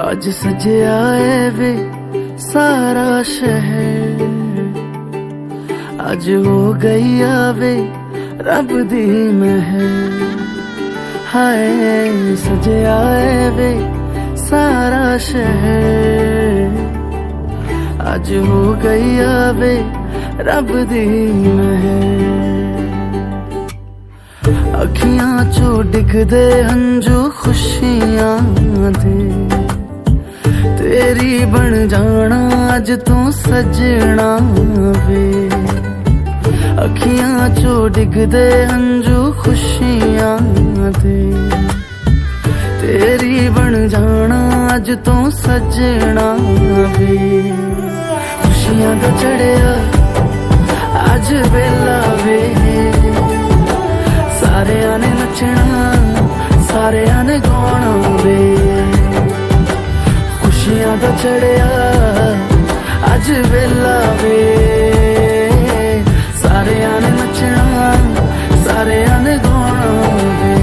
आज सजया है वे सारा शहर, आज हो गई आवे रब दी महर। हाय सजया है वे सारा शहर, आज हो गई आवे रब दी महर। अखियां चो डिगदे हंजू खुशियां दे, तेरी बन जाना अज तू सजना वे। अखियां चो डिगदे हंजू खुशियां दे, तेरी बन जाना अज तू सजना वे। खुशियां दा चढ़िया अज वेला वे, सारेयां ने नचना सारेयां ने गाना वे। खुशियां दा चढ़िया अज वेला वे, सारेयां ने नचना सारेयां ने गाना वे।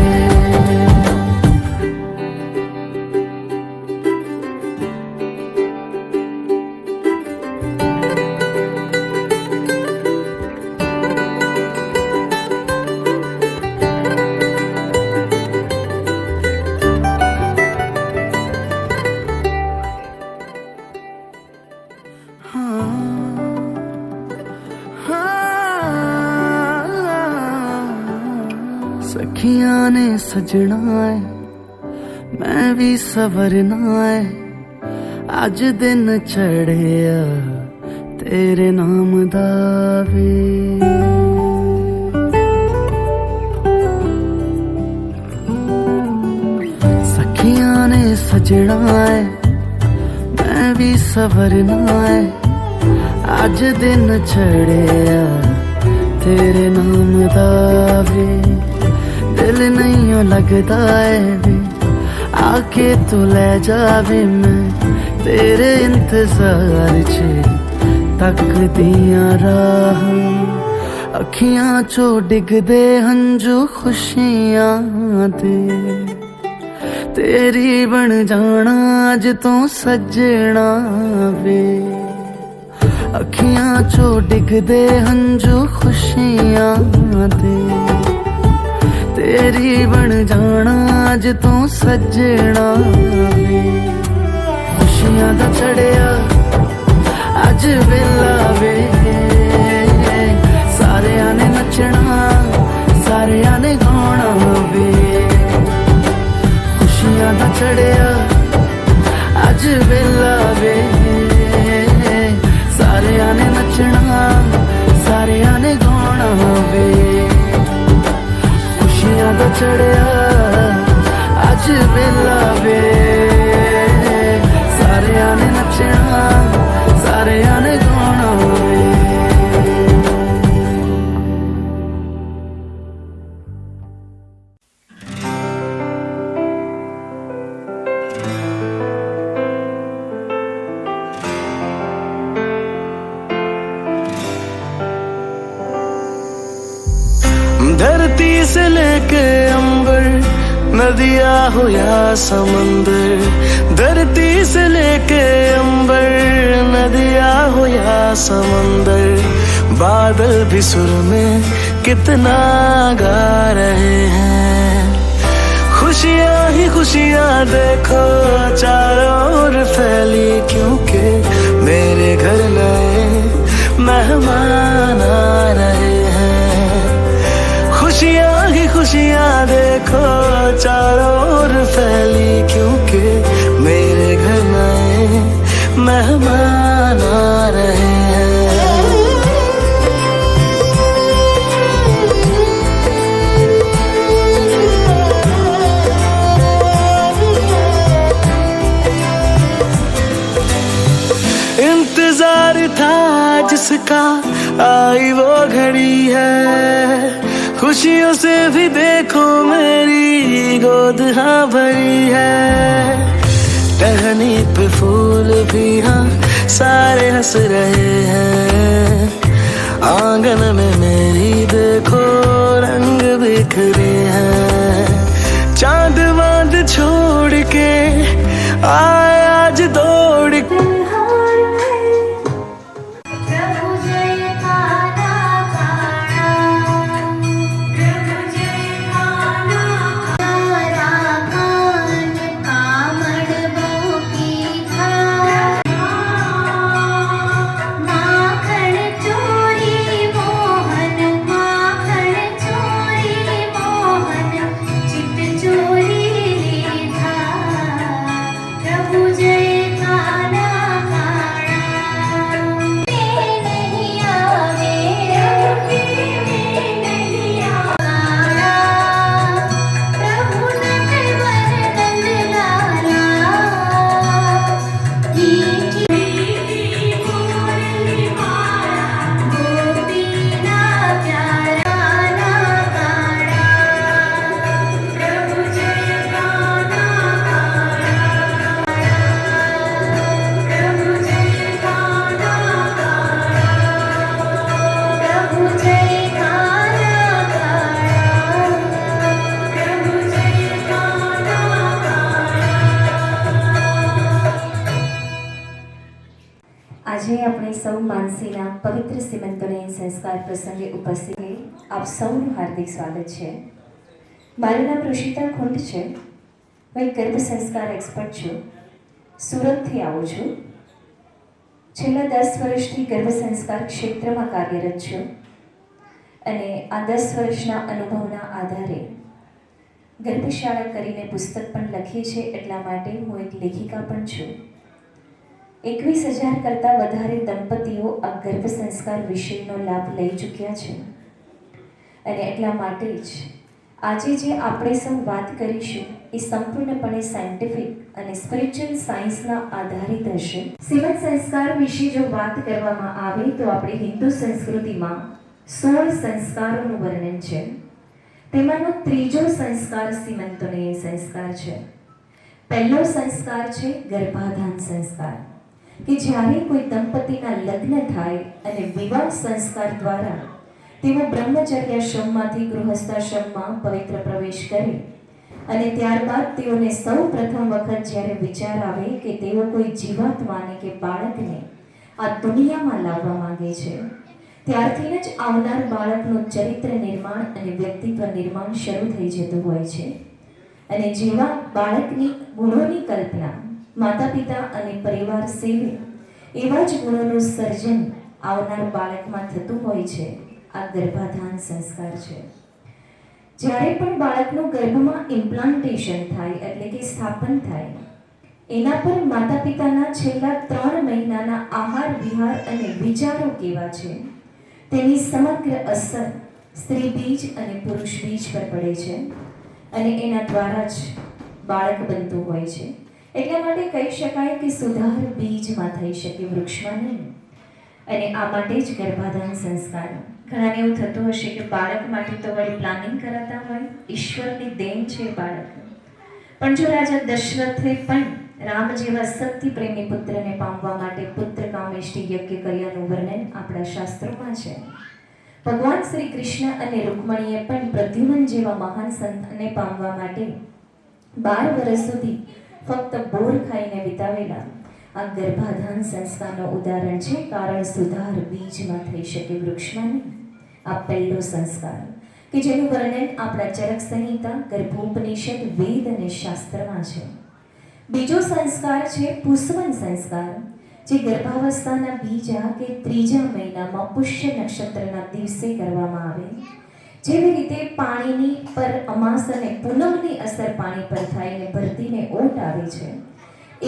सखियां ने सजना है मैं भी सवरना है, अज दिन चढ़िया तेरे नाम दा वे। सखियां ने सजना है मैं भी सवरना है, अज दिन चढ़िया तेरे नाम दा वे। दिल नहीं लगता है वे आके तू ले जावे, मैं तेरे इंतजार च तकदियां राह। अखियां चो डिगदे हंजू खुशियां दे, तेरी बन जाना अज तू सजना वे। अखियां चो डिगदे हंजू खुशियां दे, तेरी बन जाना अज तू सजना वे। खुशियां दा चढ़िया अज वेला वे, सारेयां ने नचना सारेयां ने गाना वे। खुशियां दा चढ़िया अज वेला वे, सारेयां ने नचना सारेयां ने गाना वे। खुशियां दा चढ़िया अज वेला वे, सारेयां ने नचना सारेयां ने गाना वे। धरती से लेके अंबर, नदिया हो या समंदर। धरती से लेके अंबर, नदिया हो या समंदर। बादल भी सुर में कितना गा रहे हैं। खुशियाँ ही खुशियाँ देखो चारों ओर फैली, क्योंकि मेरे घर नए मेहमान आ रहे हैं। खुशियाँ ही खुशियाँ देखो चारों ओर फैली, क्योंकि मेरे घर नए मेहमान आ रहे हैं। इंतजार था जिसका आई वो घड़ी है, खुशियों से भी देखो मेरी गोद हाँ भरी है। टहनी पे फूल भी हाँ सारे हंस रहे हैं। आंगन में मेरी देखो रंग बिखरे हैं। चांद वांद छोड़ के आया માનસીના પવિત્ર સિમંતોને સંસ્કાર પ્રસંગે ઉપસ્થિત આપ સૌનું હાર્દિક સ્વાગત છે. મારું નામ ઋષિતા ખુંડ છે. હું એક ગર્ભ સંસ્કાર એક્સપર્ટ છું. સુરતથી આવું છું. છેલ્લા 10 વર્ષથી ગર્ભ સંસ્કાર ક્ષેત્રમાં કાર્યરત છું અને આ 10 વર્ષના અનુભવના આધારે ગર્ભશાળા કરીને પુસ્તક પણ લખી છે. એટલા માટે હું એક લેખિકા પણ છું. 21,000 કરતાં વધારે દંપતીઓ આ ગર્ભ સંસ્કાર વિષયનો લાભ લઈ ચૂક્યા છે અને એટલા માટે જ આજે જે આપણે સૌ વાત કરીશું એ સંપૂર્ણપણે સાયન્ટિફિક અને સ્પિરિચ્યુઅલ સાયન્સના આધારિત હશે. સિમંત સંસ્કાર વિશે જો વાત કરવામાં આવે તો આપણી હિન્દુ સંસ્કૃતિમાં 16 સંસ્કારોનું વર્ણન છે. તેમાંનો ત્રીજો સંસ્કાર સિમંતોને સંસ્કાર છે. પહેલો સંસ્કાર છે ગર્ભાધાન સંસ્કાર, કે જ્યારે કોઈ દંપતીના લગ્ન થાય અને વિવાહ સંસ્કાર દ્વારા તેઓ બ્રહ્મચર્યાશ્રમમાંથી ગૃહસ્થાશ્રમમાં પવિત્ર પ્રવેશ કરે અને ત્યારબાદ તેઓને સૌ પ્રથમ વખત જ્યારે વિચાર આવે કે તેઓ કોઈ જીવાત્માને કે બાળકને આ દુનિયામાં લાવવા માંગે છે, ત્યારથી જ આવનાર બાળકનું ચરિત્ર નિર્માણ અને વ્યક્તિત્વ નિર્માણ શરૂ થઈ જતું હોય છે. અને જેવા બાળકની ગુણોની કલ્પના માતા પિતા અને પરિવાર સેવે એવા જ ગુણોનું સર્જન આવનાર બાળકમાં થતું હોય છે. આ ગર્ભાધાન સંસ્કાર છે. જ્યારે પણ બાળકનું ગર્ભમાં ઇમ્પ્લાન્ટેશન થાય એટલે કે સ્થાપન થાય, એના પર માતા પિતાના છેલ્લા 3 મહિનાના આહાર વિહાર અને વિચારો કેવા છે તેની સમગ્ર અસર સ્ત્રી બીજ અને પુરુષ બીજ પર પડે છે અને એના દ્વારા જ બાળક બનતું હોય છે. એટલા માટે કહી શકાય કે સુધાર બીજમાં થઈ શકે, વૃક્ષમાં નહીં. અને આ માટે જ ગર્ભાધાન સંસ્કાર. ઘણાને એવું થતું હશે કે બાળક માટે તો વળી પ્લાનિંગ કરાતા હોય, ઈશ્વરની દેન છે બાળક. પણ જો રાજા દશરથે પણ રામ જેવા શક્તિ પ્રેમી પુત્રને પામવા માટે પુત્ર કામેષ્ટિ યજ્ઞ કર્યાનું વર્ણન આપણા શાસ્ત્રોમાં છે. ભગવાન શ્રી કૃષ્ણ અને રૂકમણીએ પણ પ્રદ્યુમન જેવા મહાન સંતને પામવા માટે 12 વર્ષ સુધી ફક્ત બોર ખાઈને વિતાવેલા આ ગર્ભાધાન સંસ્કારનો ઉદાહરણ છે. કારણ સુધાર બીજમાં થઈ શકે, વૃક્ષમાં નહીં. આ પહેલો સંસ્કાર કે જેનું વર્ણન આપણા ચરક સંહિતા, ગર્ભોપનિષદ, વેદ અને શાસ્ત્રમાં છે. બીજો સંસ્કાર છે પુષ્પન સંસ્કાર, જે ગર્ભાવસ્થાના બીજા કે ત્રીજા મહિનામાં પુષ્ય નક્ષત્રના દિવસે કરવામાં આવે. જેવી રીતે પાણીની પર અમાસ અને પૂનમની અસર પાણી પર થાય અને ભરતીને ઓટ આવે છે,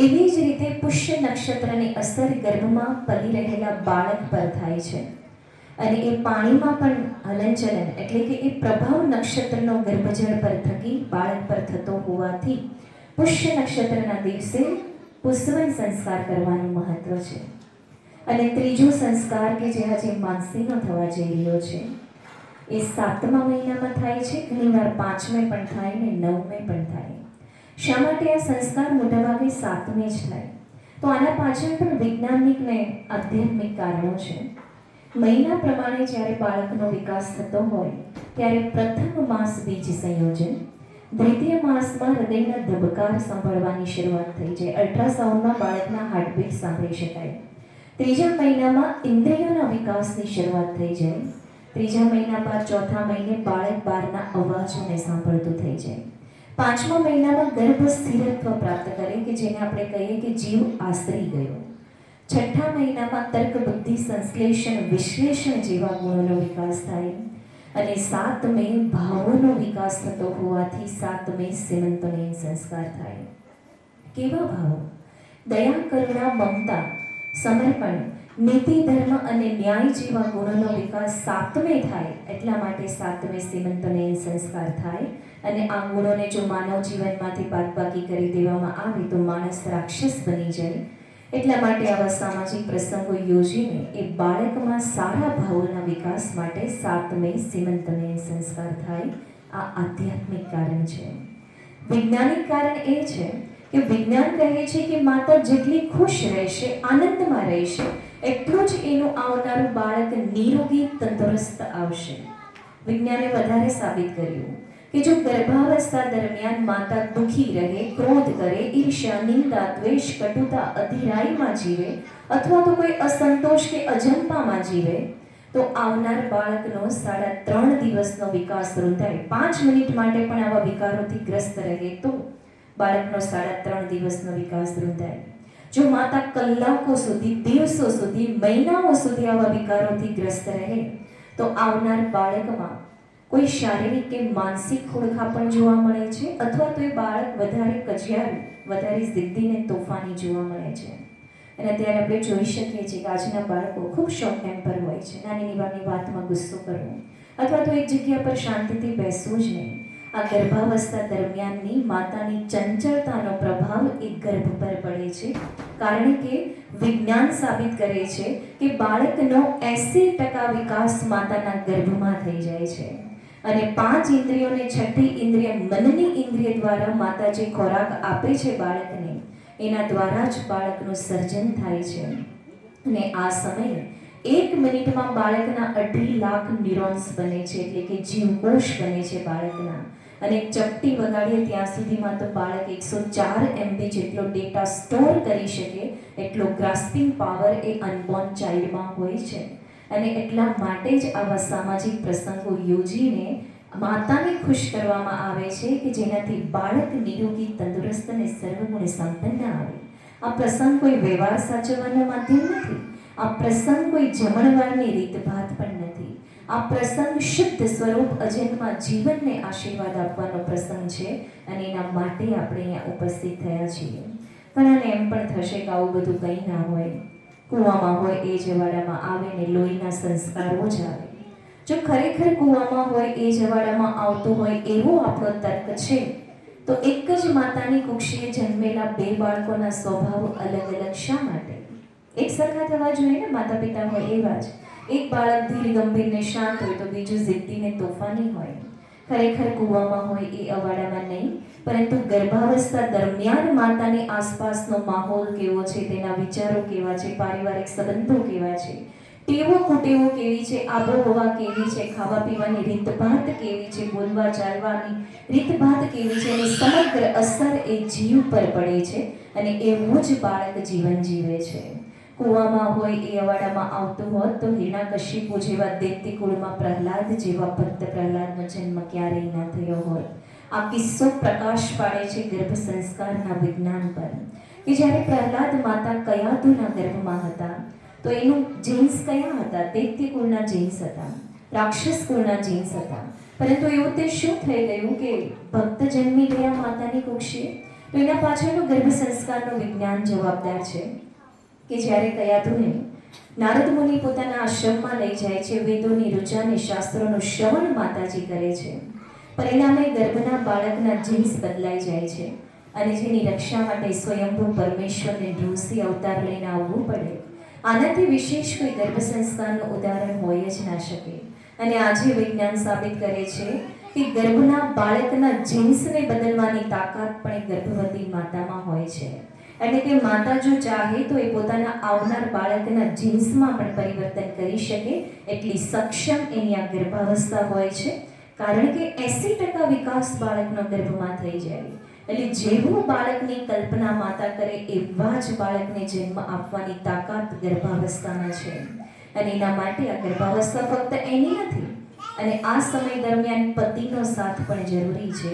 એવી જ રીતે પુષ્ય નક્ષત્રની અસર ગર્ભમાં પલી રહેલા બાળક પર થાય છે. અને એ પાણીમાં પણ હલનચલન એટલે કે એ પ્રભાવ નક્ષત્રનો ગર્ભજળ પર થકી બાળક પર થતો હોવાથી પુષ્ય નક્ષત્રના દિવસે પુષ્પન સંસ્કાર કરવાનું મહત્વ છે. અને ત્રીજો સંસ્કાર કે જે આજે માનસીનો થવા જઈ રહ્યો છે એ 7મા મહિનામાં થાય છે. ઘણીવાર 5મે પણ થાય ને 9મે પણ થાય. શા માટે આ સંસ્કાર મોટાભાગે 7મે જ થાય? તો આના પાછળ પણ વૈજ્ઞાનિક ને આધ્યાત્મિક કારણો છે. મહિના પ્રમાણે જ્યારે બાળકનો વિકાસ થતો હોય ત્યારે પ્રથમ માસ બીજ સંયોજન, દ્વિતીય માસમાં હૃદયના ધબકાર સાંભળવાની શરૂઆત થઈ જાય. અલ્ટ્રાસાઉન્ડમાં બાળકના હાર્ટબીટ સાંભળી શકાય. ત્રીજા મહિનામાં ઇન્દ્રિયોના વિકાસની શરૂઆત થઈ જાય. ત્રીજા મહિના બાદ ચોથા મહિને બાળક બહારના અવાજોને સાંભળતું થઈ જાય. 5મા મહિનામાં ગર્ભ સ્થિરત્વ પ્રાપ્ત કરે કે જેને આપણે કહીએ કે જીવ આશરી ગયો. 6ઠા મહિનામાં તર્ક બુદ્ધિ સંશ્લેષણ વિશ્લેષણ જેવા ગુણોનો વિકાસ થાય અને 7મે ભાવોનો વિકાસ થતો હોવાથી 7મે સિમંતોને સંસ્કાર થાય. કેવા ભાવો? દયા, કરુણા, મમતા, સમર્પણ, નીતિ, ધર્મ અને ન્યાય જેવા ગુણોનો વિકાસ 7મે થાય. એટલા માટે 7મે સિમંતોને સંસ્કાર થાય. અને આ ગુણોને જો માનવ જીવનમાંથી બાદબાકી કરી દેવામાં આવે તો માણસ રાક્ષસ બની જાય. એટલા માટે આવા સામાજિક પ્રસંગો યોજીને એ બાળકમાં સારા ભાવોના વિકાસ માટે 7મે સિમંતોને સંસ્કાર થાય. આ આધ્યાત્મિક કારણ છે. વૈજ્ઞાનિક કારણ એ છે કે વિજ્ઞાન કહે છે કે માતા જેટલી ખુશ રહેશે, આનંદમાં રહેશે, એટલું જ એનું આવનારું બાળક નિરોગી તંદુરસ્ત આવશે. વિજ્ઞાને વધારે સાબિત કર્યું કે જો ગર્ભાવસ્થા દરમિયાન માતા દુઃખી રહે, ક્રોધ કરે, ઈર્ષ્યા, નિંદા, દ્વેષ, કટુતા, અધીરાઈમાં જીવે અથવા તો કોઈ અસંતોષ કે અજંપામાં જીવે તો આવનાર બાળકનો 3.5 દિવસનો વિકાસ રૂંધાય. 5 મિનિટ માટે પણ આવા વિકારોથી ગ્રસ્ત રહે તો બાળકનો 3.5 દિવસનો વિકાસ રૂંધાય. જો માતા કલાકો સુધી, દિવસો સુધી, મહિનાઓ સુધી આવા વિકારોથી ગ્રસ્ત રહે તો આવનાર બાળકમાં કોઈ શારીરિક કે માનસિક ખોડખાં પણ જોવા મળે છે અથવા તો એ બાળક વધારે કજિયારું, વધારે જિદ્દી ને તોફાની જોવા મળે છે. અને ત્યારે આપણે જોઈ શકીએ છીએ કે આજના બાળકો ખૂબ શોર્ટ ટેમ્પર હોય છે. નાની નાની વાતમાં ગુસ્સો કરવો અથવા તો એક જગ્યા પર શાંતિથી બેસવું જ નહીં. આ ગર્ભાવસ્થા દરમિયાનની માતાની ચંચળતાનો પ્રભાવ એ ગર્ભ પર પડે છે, કારણ કે વિજ્ઞાન સાબિત કરે છે કે બાળકનો 80% વિકાસ માતાના ગર્ભમાં થઈ જાય છે. અને 5 ઇન્દ્રિયોને 6ઠી ઇન્દ્રિય મનની ઇન્દ્રિય દ્વારા માતા જે ખોરાક આપે છે બાળકને, એના દ્વારા જ બાળકનું સર્જન થાય છે. અને આ સમયે 1 મિનિટમાં બાળકના 2.5 લાખ ન્યુરોન્સ બને છે, એટલે કે જીવકોષ બને છે બાળકના. અને ચપટી વગાડીએ ત્યાં સુધીમાં તો બાળક 104 MB જેટલો ડેટા સ્ટોર કરી શકે એટલો ગ્રાસ્પિંગ પાવર એ અનબોર્ન ચાઇલ્ડમાં હોય છે. અને એટલા માટે જ આવા સામાજિક પ્રસંગો યોજીને માતાને ખુશ કરવામાં આવે છે કે જેનાથી બાળક નિરોગી, તંદુરસ્ત અને સર્વગુણ સંપન્ન આવે. આ પ્રસંગ કોઈ વ્યવહાર સાચવવાનો માધ્યમ નથી. આ પ્રસંગ કોઈ જમણવારની રીતભાત પણ નથી. આ પ્રસંગ શુદ્ધ સ્વરૂપ અજન્મા જીવનને આશીર્વાદ આપવાનો પ્રસંગ છે અને એના માટે આપણે અહીંયા ઉપસ્થિત થયા છીએ. ઘણાને એમ પણ થશે કે આવું બધું કંઈ ના હોય, કૂવામાં હોય એ જવાડામાં આવે ને લોહીના સંસ્કારો જ આવે. જો ખરેખર કૂવામાં હોય એ જવાડામાં આવતું હોય એવો આપણો તર્ક છે તો એક જ માતાની કુક્ષીએ જન્મેલા 2 બાળકોના સ્વભાવ અલગ અલગ શા માટે? એક સરખા થવા જોઈએ ને, માતા પિતા હોય એવા જ. એક બાળક ધીર ગંભીર ને શાંત હોય તો બીજું જિદ્દી ને તોફાની હોય. ખરેખર કૂવામાં હોય એ અવાડામાં નહીં, પરંતુ ગર્ભાવસ્થા દરમિયાન માતાની આસપાસનો માહોલ કેવો છે, તેના વિચારો કેવા છે, પારિવારિક સંબંધો કેવા છે, ટેવો કુટેવો કેવી છે, આબોહવા કેવી છે, ખાવા પીવાની રીતભાત કેવી છે, બોલવા ચાલવાની રીતભાત કેવી છે, એની સમગ્ર અસર એ જીવ પર પડે છે અને એવું જ બાળક જીવન જીવે છે. કૂવામાં હોય એ અવાડામાં આવતું હોત તો હિરણ્યકશિપુ જેવા દૈત્ય કુળમાં પ્રહલાદ જેવા ભક્ત પ્રહલાદનો જન્મ ક્યારેય ના થયો હોત. આ કિસ્સો પ્રકાશ પાડે છે ગર્ભ સંસ્કારના વિજ્ઞાન પર કે જ્યારે પ્રહલાદ માતા કયાતુના ગર્ભમાં હતા તો એનું જીન્સ કયા હતા? દૈત્ય કુળના જીન્સ હતા, રાક્ષસ કુળના જીન્સ હતા. પરંતુ એવું તે શું થઈ ગયું કે ભક્ત જન્મી ગયા માતાની કુક્ષીએ? તો એના પાછળનું ગર્ભ સંસ્કારનું વિજ્ઞાન જવાબદાર છે કે જ્યારે કયાતુને નારદ મુનિ પોતાના આશ્રમમાં લઈ જાય છે, વેદોની ઋચા અને શાસ્ત્રોનું શ્રવણ માતાજી કરે છે. પરિણામે ગર્ભના બાળકના જીન્સ બદલાઈ જાય છે અને જેની રક્ષા માટે સ્વયંભૂ પરમેશ્વરને નૃસિંહ અવતાર લઈને આવવું પડે. આનાથી વિશેષ કોઈ ગર્ભ સંસ્કારનું ઉદાહરણ હોય જ ના શકે. અને આજે વિજ્ઞાન સાબિત કરે છે કે ગર્ભના બાળકના જીન્સને બદલવાની તાકાત પણ એ ગર્ભવતી માતામાં હોય છે. એટલે કે માતા જો ચાહે તો એ પોતાના આવનાર બાળકના જીન્સમાં પણ પરિવર્તન કરી શકે એટલી સક્ષમ એની આ ગર્ભાવસ્થા હોય છે. કારણ કે 80% વિકાસ બાળકનો ગર્ભમાં થઈ જાય. એટલે જેવું બાળકની કલ્પના માતા કરે એવા જ બાળકને જન્મ આપવાની તાકાત ગર્ભાવસ્થામાં છે. અને એના માટે આ ગર્ભાવસ્થા ફક્ત એની નથી, અને આ સમય દરમિયાન પતિનો સાથ પણ જરૂરી છે,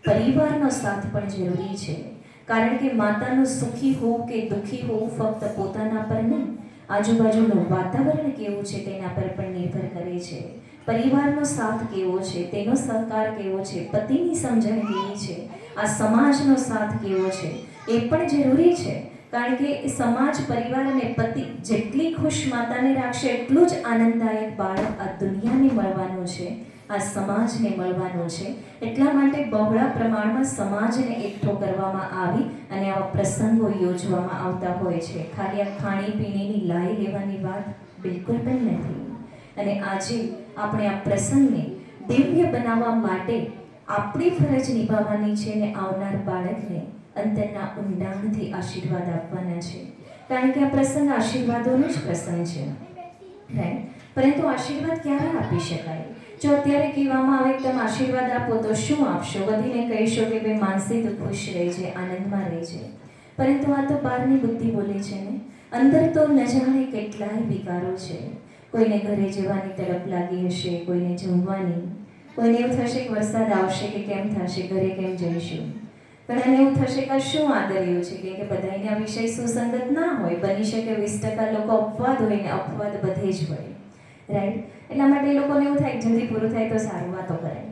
પરિવારનો સાથ પણ જરૂરી છે. કારણ કે માતાનું સુખી હોવું કે દુઃખી હોવું ફક્ત પોતાના પર નહીં, આજુબાજુનું વાતાવરણ કેવું છે તેના પર પણ નિર્ભર કરે છે. પરિવારનો સાથ કેવો છે, તેનો સહકાર કેવો છે, પતિની સમજણ કેવી છે, આ સમાજનો સાથ કેવો છે એ પણ જરૂરી છે. કારણ કે સમાજ, પરિવાર અને પતિ જેટલી ખુશ માતાને રાખશે એટલું જ આનંદદાયક બાળક આ દુનિયાને મળવાનું છે, આ સમાજને મળવાનું છે. એટલા માટે બહોળા પ્રમાણમાં સમાજને એકઠો કરવામાં આવી અને આવા પ્રસંગો યોજવામાં આવતા હોય છે. ખાલી આ ખાણીપીણીની લાઈ લેવાની વાત બિલકુલ પણ નથી. અને આજે આપણે આ પ્રસંગને દિવ્ય બનાવવા માટે આપણી ફરજ નિભાવવાની છે અને આવનાર બાળકને અંતરના ઊંડાણથી આશીર્વાદ આપવાના છે. કારણ કે આ પ્રસંગ આશીર્વાદોનો જ પ્રસંગ છે. રાઈટ? પરંતુ આશીર્વાદ ક્યારે આપી શકાય? જો અત્યારે કહેવામાં આવે કે તમે આશીર્વાદ આપો તો શું આપશો? બધીને કહીશો કે ભાઈ માનસી તો ખુશ રહે છે, આનંદમાં રહે છે, પરંતુ આ તો બહારની બુદ્ધિ બોલે છે ને. અંદર તો ન જાણે કેટલાય વિકારો છે. કોઈને ઘરે જવાની તરફ લાગી હશે, કોઈને જમવાની, કોઈને એવું થશે કે વરસાદ આવશે કે કેમ થશે, ઘરે કેમ જઈશું. ઘણાને એવું થશે કે શું આદર્યું છે કે બધાને આ વિષય સુસંગત ના હોય. બની શકે 20% લોકો અપવાદ હોય ને અપવાદ બધે જ હોય, રાઈટ? એટલા માટે એ લોકોને એવું થાય કે જલ્દી પૂરું થાય તો સારું, વાતો કરાય,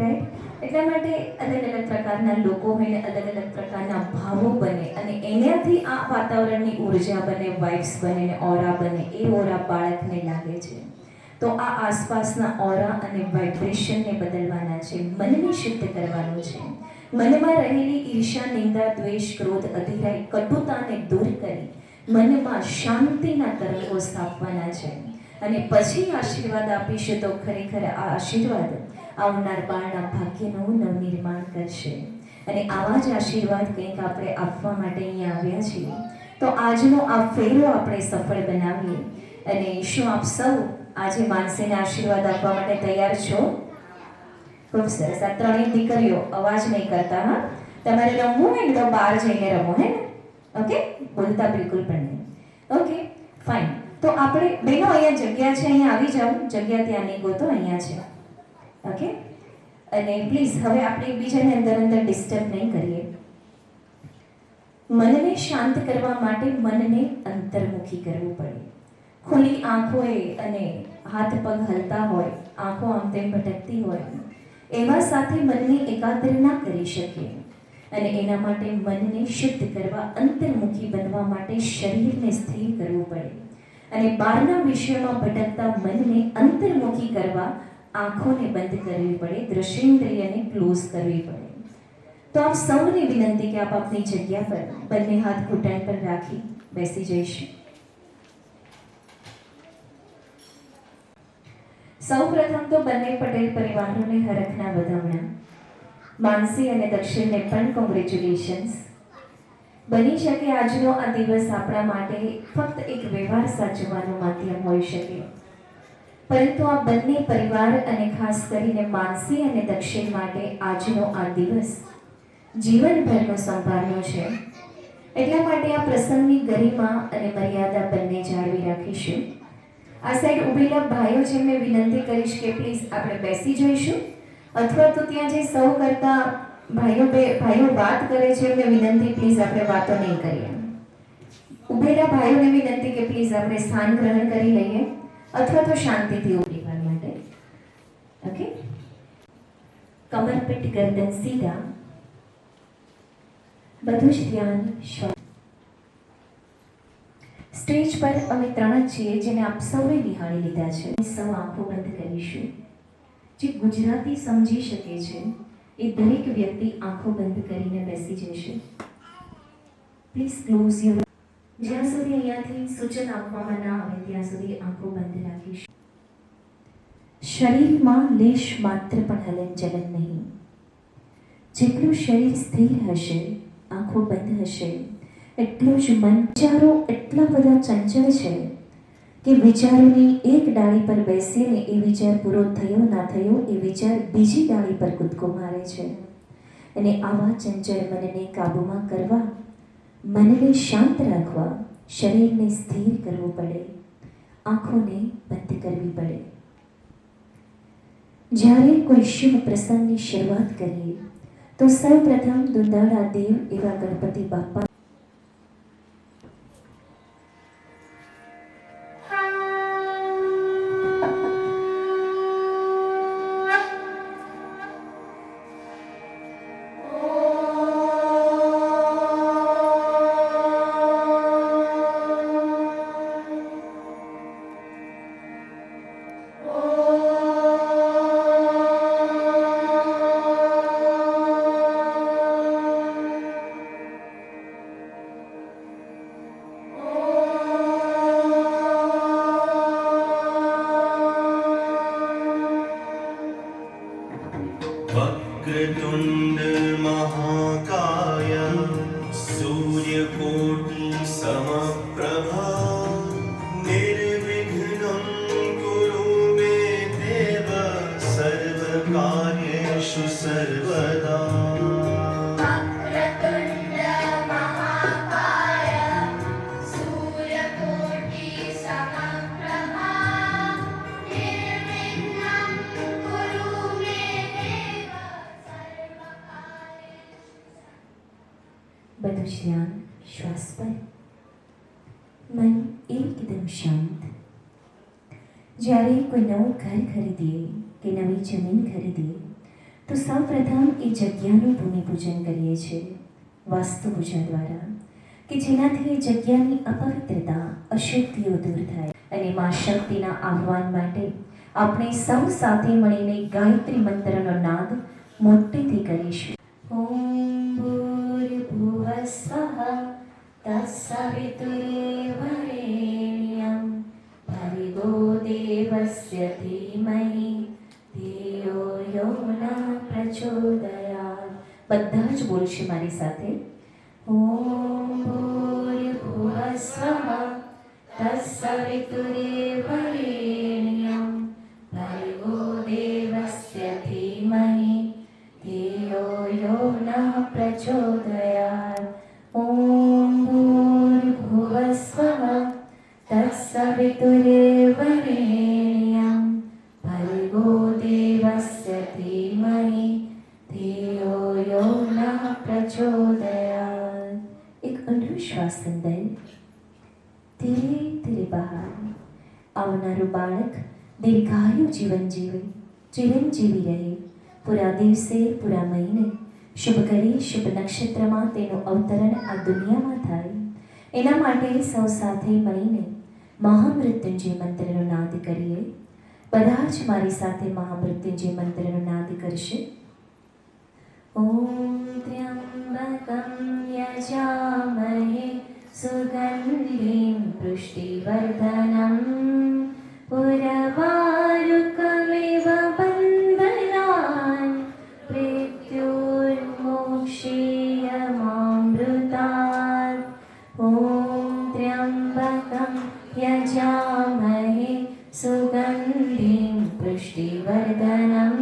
રાઈટ? એટલા માટે અલગ અલગ પ્રકારના લોકો હોય ને અલગ અલગ પ્રકારના ભાવો બને અને એનાથી આ વાતાવરણની ઉર્જા બને, વાઇબ્સ બને ને ઓરા બને. એ ઓરા બાળકને લાગે છે તો આ આસપાસના ઓરા અને વાઇબ્રેશનને બદલવાના છે, મનને શુદ્ધ કરવાનું છે. મનમાં રહેલી ઈર્ષા, નિંદા, દ્વેષ, ક્રોધ, અધિરાઈ, કટુતાને દૂર કરી મનમાં શાંતિના તરંગો સ્થાપવાના છે. અને પછી આશીર્વાદ આપીશું તો ખરેખર આ આશીર્વાદ આવનાર બાળના ભાગ્યનું નવનિર્માણ કરશે. અને આવા જ આશીર્વાદ કંઈક આપણે આપવા માટે અહીંયા આવ્યા છીએ. તો આજનો આ ફેરો આપણે સફળ બનાવીએ. અને શું આપ સૌ આજે માનસીને આશીર્વાદ આપવા માટે તૈયાર છો? ખૂબ સરસ. આ ત્રણેય દીકરીઓ અવાજ નહીં કરતા, હા? તમારે રમવું હોય ને તો બહાર જઈને રમો, હે ને? ઓકે? બોલતા બિલકુલ પણ નહીં. Okay, fine. તો આપણે બહેનો અહીંયા જગ્યા છે, અહીંયા આવી જાઓ. જગ્યા ત્યાં નહીં ગોતો, અહીંયા છે. ઓકે? અને પ્લીઝ હવે આપણે એકબીજાને અંદર અંદર ડિસ્ટર્બ નહીં કરીએ. મનને શાંત કરવા માટે મનને અંતર્મુખી કરવું પડે. ખુલ્લી આંખોએ અને હાથ પગ હલતા હોય, આંખો આમ તેમ ભટકતી હોય, એવા સાથે મનને એકાગ્ર ના કરી શકીએ. અને એના માટે મનને શુદ્ધ કરવા, અંતર્મુખી બનવા માટે શરીરને સ્થિર કરવું પડે. અને બહારના વિષયોમાં ભટકતા મનને અંતર્મુખી કરવા આંખોને બંધ કરવી પડે, દ્રશ્યેન્દ્રિયને ક્લોઝ કરવી પડે. તો આપ સૌને વિનંતી કે આપ આપની જગ્યા પર બંને હાથ ઘૂંટણ પર રાખી બેસી જઈશું. સૌપ્રથમ તો બંને પટેલ પરિવારોને હરખના વધામણા. માનસી અને દક્ષિણને પણ કોંગ્રેચ્યુલેશન્સ. બની શકે આજનો આ દિવસ આપણા માટે ફક્ત એક વ્યવહાર સાચવવાનું માધ્યમ હોઈ શકે, પરંતુ આ બંને પરિવાર અને ખાસ કરીને માનસી અને દક્ષિણ માટે આજનો આ દિવસ જીવનભરનો સંભાળનો છે. એટલા માટે આ પ્રસંગની ગરિમા અને મર્યાદા બંને જાળવી રાખીશું. આ સાઈડ ઉભેલા ભાઈઓ છે, મેં વિનંતી કરીશ કે પ્લીઝ આપણે બેસી જઈશું, અથવા તો ત્યાં જે સૌ કરતા ભાઈઓ વાત કરે છે એમને વિનંતી પ્લીઝ આપણે વાતો નહીં કરીએ. ઉભેલા ભાઈઓને વિનંતી કે પ્લીઝ આપણે સ્થાન ગ્રહણ કરી લઈએ, અથવા તો શાંતિથી ઉભી રહેવા માટે. ઓકે? કમરપેટ, ગરદન સીધા, બધું જ ધ્યાન શ્વાસ. સ્ટેજ પર અમે ત્રણ જ છીએ જેને આપ સૌએ નિહાળી લીધા છે. સૌ આંખો બંધ કરીશું. જે ગુજરાતી સમજી શકે છે એ દરેક વ્યક્તિ આંખો બંધ કરીને બેસી જશે. Please close your. જ્યાં સુધી અહીંયાથી સૂચન આપવામાં ના આવે ત્યાં સુધી આંખો બંધ રાખીશું. શરીરમાં લેશ માત્ર પણ હલનચલન નહીં. જેટલું શરીર સ્થિર હશે, આંખો બંધ હશે, એટલું જ મન. વિચારો એટલા બધા ચંચળ છે કે વિચારોની એક ડાળી પર બેસીને એ વિચાર પૂરો થયો ના થયો એ વિચાર બીજી ડાળી પર કૂદકો મારે છે. અને આવા ચંચળ મનને કાબૂમાં કરવા, મનને શાંત રાખવા, શરીરને સ્થિર કરવું પડે, આંખોને બંધ કરવી પડે. જ્યારે કોઈ શુભ પ્રસંગની શરૂઆત કરીએ તો સૌ પ્રથમ દુંદાળા દેવ એવા ગણપતિ બાપા वक्रतुण्ड महाकाय सूर्यकोटि समप्रभा निर्विघ्नं कुरु બધું જ ધ્યાન શ્વાસ પર. મન એકદમ શાંત. જ્યારે કોઈ નવું ઘર ખરીદીએ કે નવી જમીન ખરીદીએ તો સૌપ્રથમ એ જગ્યાનું ભૂમિપૂજન કરીએ છીએ વાસ્તુ પૂજા દ્વારા, કે જેનાથી એ જગ્યાની અપવિત્રતા, અશુદ્ધિઓ દૂર થાય. અને મા શક્તિના આહ્વાન માટે આપણે સૌ સાથે મળીને ગાયત્રી મંત્રનો નાદ મોટેથી કરીશું. ઓમ ભૂર્ભુવઃ સ્વઃ તત્સવિતુર્વરેણ્યં ભર્ગો દેવસ્ય ધીમહિ ધિયો યો નઃ પ્રચોદયાત. બધા જ બોલશે મારી સાથે. ઓમ ભૂર્ભુવઃ સ્વઃ તત્સવિતુર્વરેણ્યં ભર્ગો દેવસ્ય ધીમહિ ધિયો યો નઃ પ્રચોદયાત. ઓમ ભૂર્ભુવઃ સ્વઃ તત્સવિતુર્વરેણ્યં ભર્ગો દેવસ્ય ધીમહિ ધિયો યો નઃ પ્રચોદયાત. એક ઊંડો શ્વાસ અંદર, ધીરે ધીરે બહાર. આવનારું બાળક દીર્ઘાયુ જીવન જીવે, ચિરંજીવી રહે. પૂરા દિવસે, પૂરા મહિને, શુભ ઘડી, શુભ નક્ષત્રમાં તેનું અવતરણ આ દુનિયામાં થાય. એના માટે સૌ સાથે મળીને મહામૃત્યુંજય મંત્રનો નાદ કરીએ. બધા જ મારી સાથે મહામૃત્યુંજય મંત્રનો નાદ કરશે. ઓમ ત્ર્યંબકં યજામહે સુગંધિં પુષ્ટિવર્ધનં પુરવારુકમિવ બંધનાન મૃત્યુર્મોક્ષીયમામૃતાत्. ઓમ ત્ર્યંબકં યજામહે સુગંધિં પુષ્ટિવર્ધનં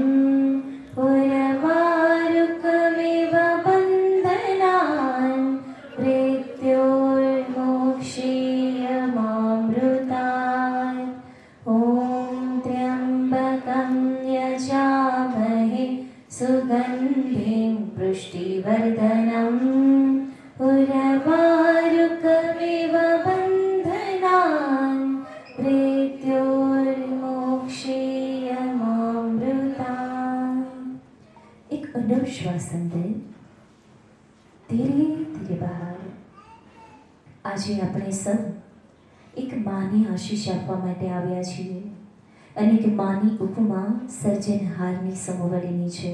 પુરવારુકમિવ બંધનાન મૃત્યુર્મોક્ષીયમામૃતાत्. ઓમ ત્ર્યંબકં યજામહે સુગંધિં પુષ્ટિવર્ધનં પુરવારુકમિવ બંધનાન મૃત્યુર્મોક્ષીયમામૃતાत्. એક ઊંડો શ્વાસ અંદર, ધીરે ધીરે બહાર. આજે આપણે સૌ એક માને આશીષ આપવા માટે આવ્યા છીએ અને કે માની ઉપમા સર્જનહારની સમોવડીની છે.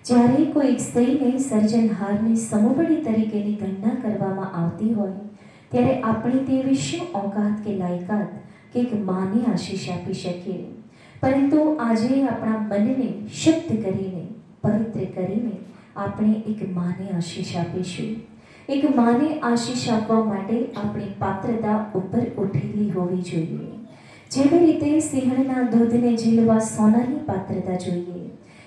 જ્યારે કોઈ સ્ત્રીને સર્જનહારની સમોવડી તરીકેની ગણના કરવામાં આવતી હોય ત્યારે આપણે તેવી શું ઓકાત કે લાયકાત કે એક માને આશીષ આપી શકીએ. પરંતુ આજે આપણા મનને શુદ્ધ કરીને, પવિત્ર કરીને આપણે એક માને આશીષ આપીશું. એક માને આશીષ આપવા માટે આપણી પાત્રતા ઉપર ઉઠેલી હોવી જોઈએ. જેવી રીતે સિંહણના દૂધને ઝીલવા સોનાની પાત્રતા જોઈએ,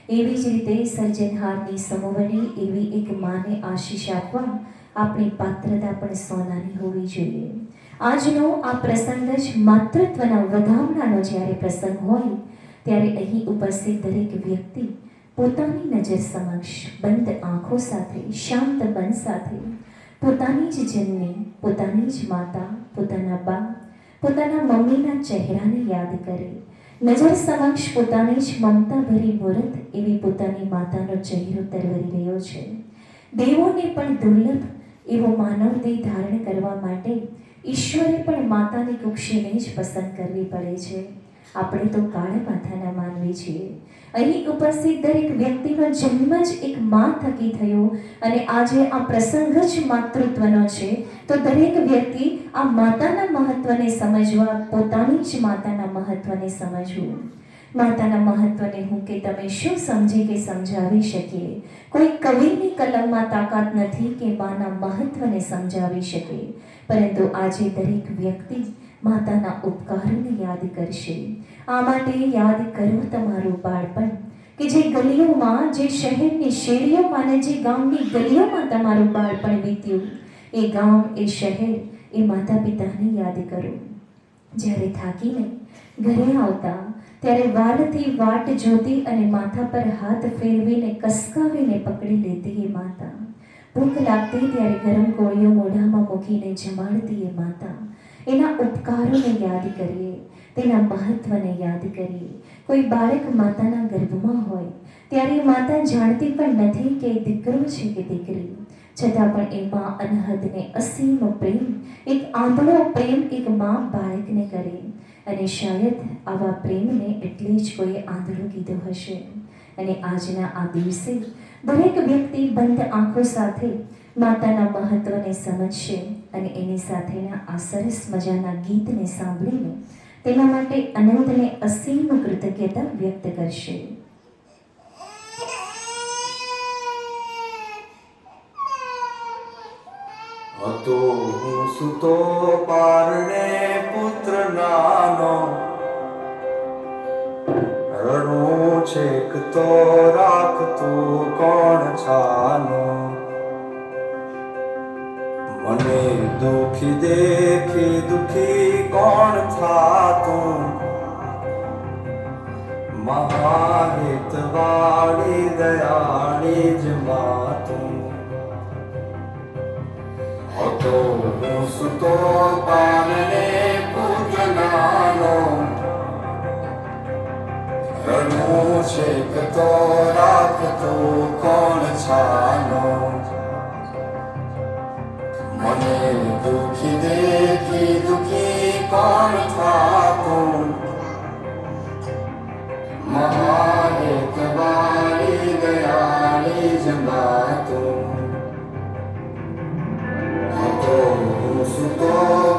એવી જ રીતે સર્જનહારની સમોવડી એવી એક માને આશીષ આપવા આપણી પાત્રતા પણ સોનાની હોવી જોઈએ. આજનો આ પ્રસંગ જ માતૃત્વના વધામણાનો જ્યારે પ્રસંગ હોય ત્યારે અહીં ઉપસ્થિત દરેક વ્યક્તિ પોતાની નજર સમક્ષ બંધ આંખો સાથે, શાંત મન સાથે પોતાની જ જનની, પોતાની જ માતા, પોતાના બા, પોતાના મમ્મીના ચહેરાને યાદ કરે. નજર સમક્ષ પોતાની જ મમતાભરી મૂરત એવી પોતાની માતાનો ચહેરો તરવરી રહ્યો છે. દેવોને પણ દુર્લભ એવો માનવ દેહ ધારણ કરવા માટે ઈશ્વરે પણ માતાની કુક્ષીને જ પસંદ કરવી પડે છે. આપણે તો કાળા માથાના માનવી છીએ. અહીં ઉપસ્થિત દરેક વ્યક્તિનો જન્મ જ એક મા થકી થયો અને આજે આ પ્રસંગ જ માતૃત્વનો છે. તો દરેક વ્યક્તિ આ માતાના મહત્વને સમજવા, પોતાની જ માતાના મહત્વને સમજવું. માતાના મહત્વને હું કે તમે શું સમજી કે સમજાવી શકીએ. કોઈ કવિની કલમમાં તાકાત નથી કે માના મહત્વને સમજાવી શકે. પરંતુ આજે દરેક વ્યક્તિ માતાના ઉપકારોને યાદ કરશે. આ માટે યાદ કરો તમારું બાળપણ, કે જે ગલીઓમાં, જે શહેરની શેરીઓમાં અને જે ગામની ગલીઓમાં તમારું બાળપણ વીત્યું, એ ગામ, એ શહેર, એ માતા પિતાને યાદ કરો. જ્યારે થાકીને ઘરે આવતા ત્યારે વાલથી વાટ જોતી અને માથા પર હાથ ફેરવીને કસકાવીને પકડી લેતી એ માતા. ભૂખ લાગતી ત્યારે ગરમ કોળીઓ મોઢામાં મૂકીને જમાડતી એ માતા. એના ઉપકારોને યાદ કરીએ, તેના મહત્વને યાદ કરીએ. કોઈ બાળક માતાના ગર્ભમાં હોય ત્યારે માતા જાણતી પણ નથી કે એ દીકરો છે કે દીકરી, છતાં પણ એમાં અનહદને અસીમ પ્રેમ, એક આંધળો પ્રેમ એક મા બાળકને કરે. અને શાયદ આવા પ્રેમને એટલે જ કોઈ આંધળો કીધો હશે. અને આજના આ દિવસે દરેક વ્યક્તિ બંધ આંખો સાથે માતાના મહત્વને સમજશે અને એની સાથેના આ સરસ મજાના ગીતને સાંભળીને તેના માટે અનંતને અસીમ કૃતજ્ઞતા વ્યક્ત કરશે. હતો હું સુતો પારણે પુત્ર નાનો, રડું છેક તો રાખતું કોણ છાનો. મને દુખી દેખી દુખી કોણ થાતું, મહાહિતવાળી દયાળી જ માતું. હતો હું સુતો પારણે પુત્ર નાનો, રડું છેક તો રાખતું કોણ છાનો. મને દુખી દેખી દુખી કોણ થાતું, મહાહિતવાળી દયાળી જ માતું. હતો હું સુતો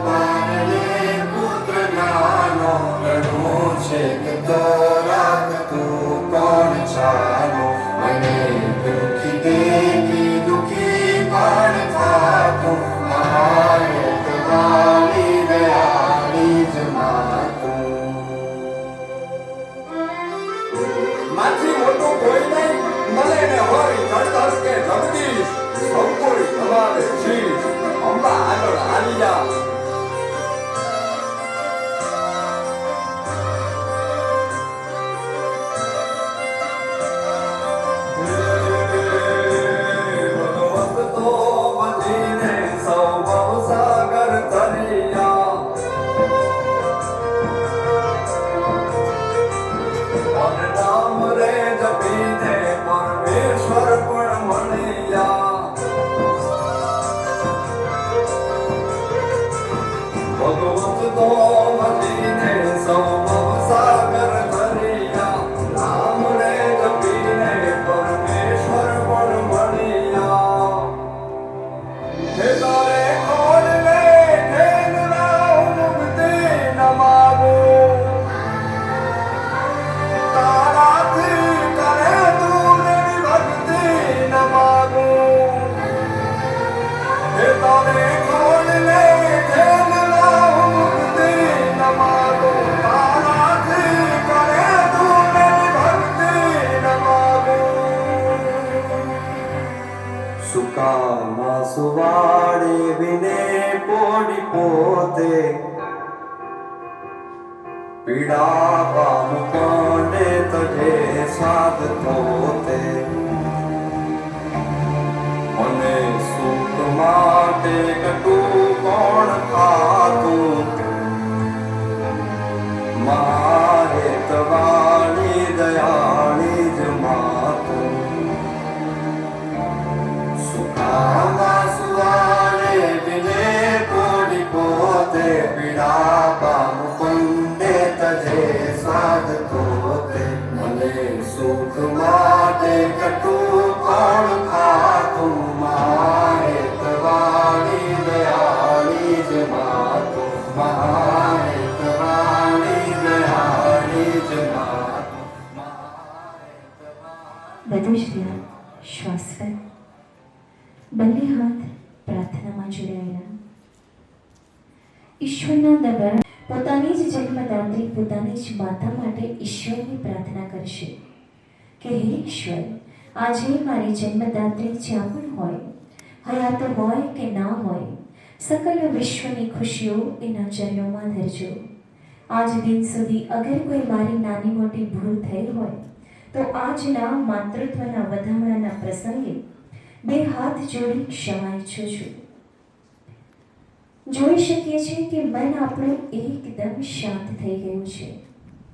પારણે પુત્ર નાનો, રડું છેક તો રાખતું કોણ છાનો. મને દુખી દેખી દુખી કોણ થાતું, મહાહિતવાળી દયાળી જ માતું. માથી મોટું કોઈ નહીં, મળે ને હોય ધડધડ કે જગદીશ, સૌ કોઈ તમારે શીશ, અંબા આગળ હાલી જા. ભગવત તો બચીને સૌ ભવસાગર તર્યા, અને નામ રે જપીને પરમેશ્વર પણ મળ્યા. ભગવત તો બચીને સૌ ભવસાગર તર્યા, નામ રે જપીને પરમેશ્વર પણ મળ્યા. હે તારે ખોલ લે ખેલના મુક્તિ ન માગું, તારાથી કરે તું એવી ભક્તિ ન માગું. હે તારે ખોલ લે ખેલના મુક્તિ ન માગું, તારાથી કરે તું એવી ભક્તિ ન માગું. સુકામાં સુવાડી વિને પોડી પોતે, પીડા પામ કોને તજે સાધ પોતે. મને સુખ માટે કટું કોણ ખાતું, મહાહિતવાળી દયાળી જ માતું. સુખામાં સુવાડે વિને પોડી પોતે, પીડા પામ કોને તજે સાધ પોતે. મને સુખ માટે કટું કોણ ખાતું, મહાહિતવાળી દયાળી જ માતું. મહાહિતવાળી દયાળી જ માતું. બધું જ ધ્યાન શ્વાસ પર, બંને હાથ પ્રાર્થનામાં જોડાયેલા. ઈશ્વરના દરબાર પોતાની જ જન્મદાત્રી પોતાની જ માતા માટે ઈશ્વરની પ્રાર્થના કરશે કે હે ઈશ્વર, આજે મારી જન્મદાત્રી જ્યાં પણ હોય, હયાત હોય કે ના હોય, સકલ વિશ્વની ખુશીઓ એના ચરણોમાં ધરજો. આજ દિન સુધી અગર કોઈ મારી નાની મોટી ભૂલ થઈ હોય તો આજના માતૃત્વના વધામણાના પ્રસંગે બે હાથ જોડી ક્ષમા ઈચ્છું છું. જોઈ શકીએ છીએ કે મન આપણું એકદમ શાંત થઈ ગયું છે,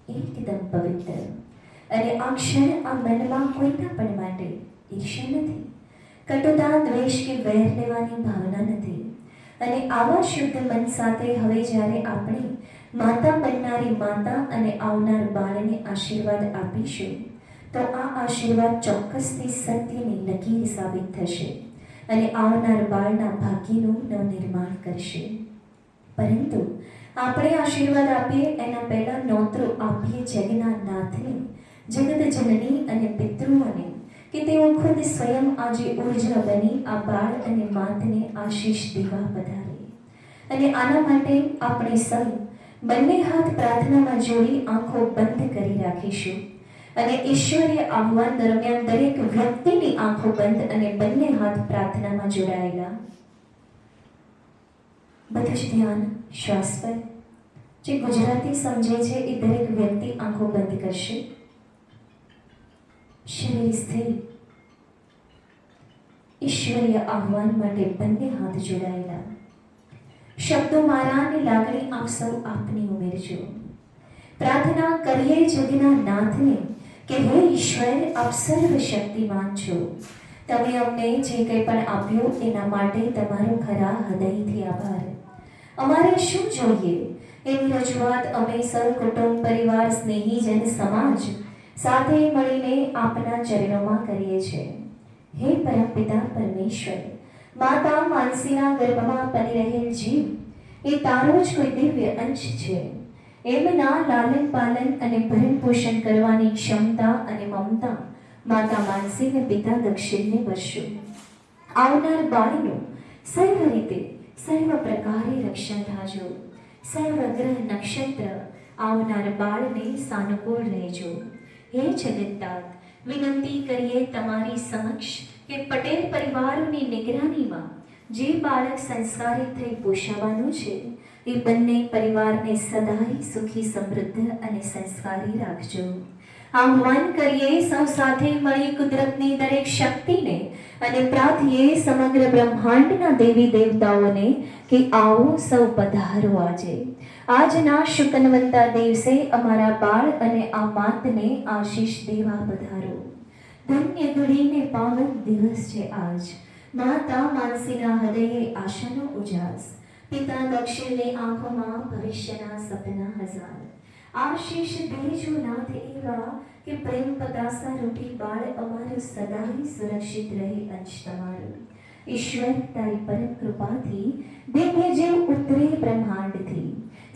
એકદમ પવિત્ર. અને આ ક્ષણ આ મનમાં કોઈના પણ માટે ઈર્ષ્યા નથી, કટુતા, દ્વેષ કે વેર લેવાની ભાવના નથી. અને આવા શુદ્ધ મન સાથે હવે જ્યારે આપણે માતા બનનારી માતા અને આવનાર બાળને આશીર્વાદ આપીશું તો આ આશીર્વાદ ચોક્કસથી સત્યની લકીર સાબિત થશે અને આવનાર બાળના ભાગ્યનું નવનિર્માણ કરશે. પરંતુ આપણે આશીર્વાદ આપીએ એના પહેલાં નોતરો આપીએ જગના નાથને, જગત જનની અને પિતૃઓને કે તેઓ ખુદ સ્વયં આજે ઉર્જા બની આ બાળ અને માતને આશીષ દેવા પધારે. અને આના માટે આપણે સૌ બંને હાથ પ્રાર્થનામાં જોડી આંખો બંધ કરી રાખીશું અને ઈશ્વરીય આહ્વાન દરમિયાન દરેક વ્યક્તિની આંખો બંધ અને બંને હાથ પ્રાર્થનામાં જોડાયેલા. બધું જ ધ્યાન શ્વાસ પર. જે ગુજરાતી સમજે છે એ દરેક વ્યક્તિ આંખો બંધ કરશે. શરીર સ્થિર. ઈશ્વરીય આહ્વાન માટે બંને હાથ જોડાયેલા. શબ્દો મારા અને લાગણી આપ સૌ આપની ઉમેરજો. પ્રાર્થના કરીએ જગના નાથને કે હે ઈશ્વર, આપ સર્વશક્તિમાન છો. તમે અમને જે કંઈ પણ આપ્યું એના માટે તમારો ખરા હૃદયથી આભાર. અમારે શું જોઈએ એની રજૂઆત અમે સૌ કુટુંબ, પરિવાર, સ્નેહીજન, સમાજ સાથે મળીને આપના ચરણોમાં કરીએ છીએ. હે પરમપિતા પરમેશ્વર, માતા માનસીના ગર્ભમાં પલી રહેલ જીવ એ તારો જ કોઈ દિવ્ય અંશ છે. એમના લાલન પાલન અને ભરણ પોષણ કરવાની ક્ષમતા અને મમતા માતા માનસીને પિતા દક્ષિણને વર્ષો. આવનાર બાળનું સર્વ રીતે સર્વ પ્રકારે રક્ષણ થાજો. સર્વ ગ્રહ નક્ષત્ર આવનાર બાળને સાનુકૂળ રહેજો. હે જગતનાથ, વિનંતી કરીએ તમારી સમક્ષ કે પટેલ પરિવારોની નિગરાનીમાં જે બાળક સંસ્કારિત થઈ પોષાવાનું છે એ બંને પરિવારને સદાય સુખી, સમૃદ્ધ અને સંસ્કારી રાખજો. આહ્વાન કરીએ સૌ સાથે મળી કુદરતની દરેક શક્તિને અને પ્રાર્થીએ સમગ્ર બ્રહ્માંડના દેવી દેવતાઓને કે આવો સૌ પધારો. આજના શુકનવંતા દિવસે અમારા બાળ અને આ માતને આશીષ દેવા પધારો. ધન્ય ઘડીને પાવન દિવસ છે આજ. માતા માનસીના હૃદયે આશાનો ઉજાસ, પિતા દક્ષિણની આંખોમાં ભવિષ્યના સપના હજાર. આશીષ દેજો નાથ એવા કે પ્રેમ પતાસા રૂપી બાળ અમારું સદાય સુરક્ષિત રહે અંશ તમારો. ઈશ્વર તારી પરમ કૃપાથી દિવ્ય જેવ ઉતરે બ્રહ્માંડથી.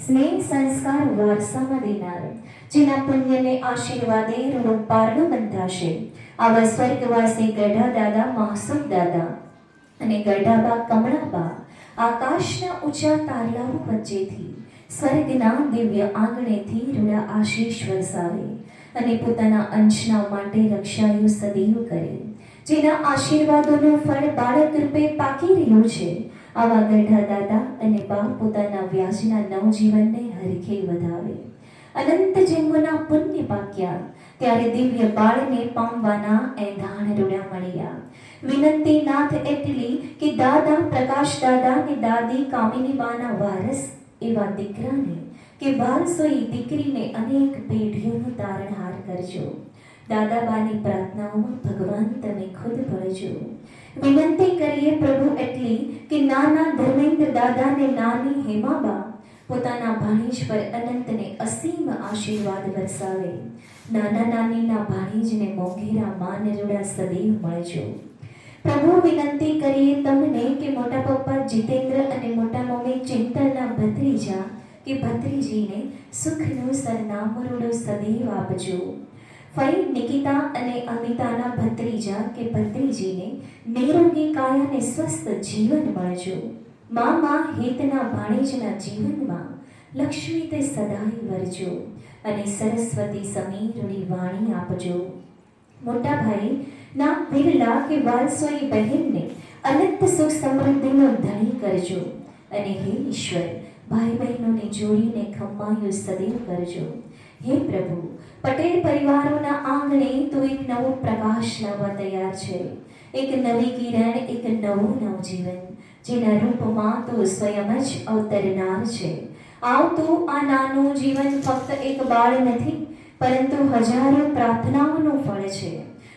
સ્નેહ સંસ્કાર વારસામાં દેનાર, જેના પુણ્યને આશીર્વાદે ઋણ પારણું બંધાશે આવા સ્વર્ગવાસી ગઢા દાદા, મહાસુખ દાદા અને ગઢાબા, કમળાબા આકાશના ઊંચા તારલાઓ વચ્ચેથી સ્વર્ગના દિવ્ય આંગણેથી રૂડા આશીષ વરસાવે અને પોતાના અંશના માટે રક્ષાયુ સદૈવ કરે. જેના આશીર્વાદોનું ફળ બાળક રૂપે પાકી રહ્યું છે આવા ગઢા દાદા અને બા પોતાના વ્યાજના નવજીવનને હરખે વધાવે. અનંત જન્મોના પુણ્ય પાક્યા ત્યારે દિવ્ય બાળને પામવાના એંધાણ રૂડા મળ્યા. વિનંતી નાથ એટલી કે દાદા પ્રકાશ દાદા ને દાદી કામિની બાના વારસ એવા દીકરાને કે વારસોઈ દીકરીને અનેક પેઢીઓનું તારણહાર કરજો. દાદાબાની પ્રાર્થનાઓમાં ભગવાન તમે ખુદ ભળજો. વિનંતી કરીએ પ્રભુ એટલી કે નાના ધર્મેન્દ્ર દાદાને નાની હેમાબા પોતાના ભાણીજ પર અનંતને અસીમ આશીર્વાદ વરસાવે. નાના નાનીના ભાણીજને મોંઘેરા માન રૂડા સદૈવ મળજો. પ્રભુ વિનંતી કરીએ તમને કે મોટા પપ્પા જીતેન્દ્ર અને મોટા મમ્મી ચિંતનના ભત્રીજા કે ભત્રીજીને સુખનું સરનામું રૂડું સદૈવ આપજો. ફઈ નિકિતા અને અમિતાના ભત્રીજા કે ભત્રીજીને નિરોગી કાયાને સ્વસ્થ જીવન મળજો. મામા હિતના ભાણેજના જીવનમાં લક્ષ્મી તે સદાય વરજો અને સરસ્વતી સમી રૂડી વાણી આપજો. મોટા ભાઈ ના વિરલા કે વાલસોઈ બહેનને અનંત સુખ સમૃદ્ધિનો ધણી કરજો. અને હે ઈશ્વર, ભાઈ બહેનોની જોડીને ખમ્માયું સદૈવ કરજો. હે પ્રભુ, પટેલ પરિવારોના આંગણે તો એક નવો પ્રકાશ લાવવા તૈયાર છે. એક નવી કિરણ, એક નવું નવજીવન, જેના રૂપમાં તું સ્વયં જ અવતરનાર છે. આવતું આ નાનું જીવન ફક્ત એક બાળ નથી, પરંતુ હજારો પ્રાર્થનાઓનું ફળ છે,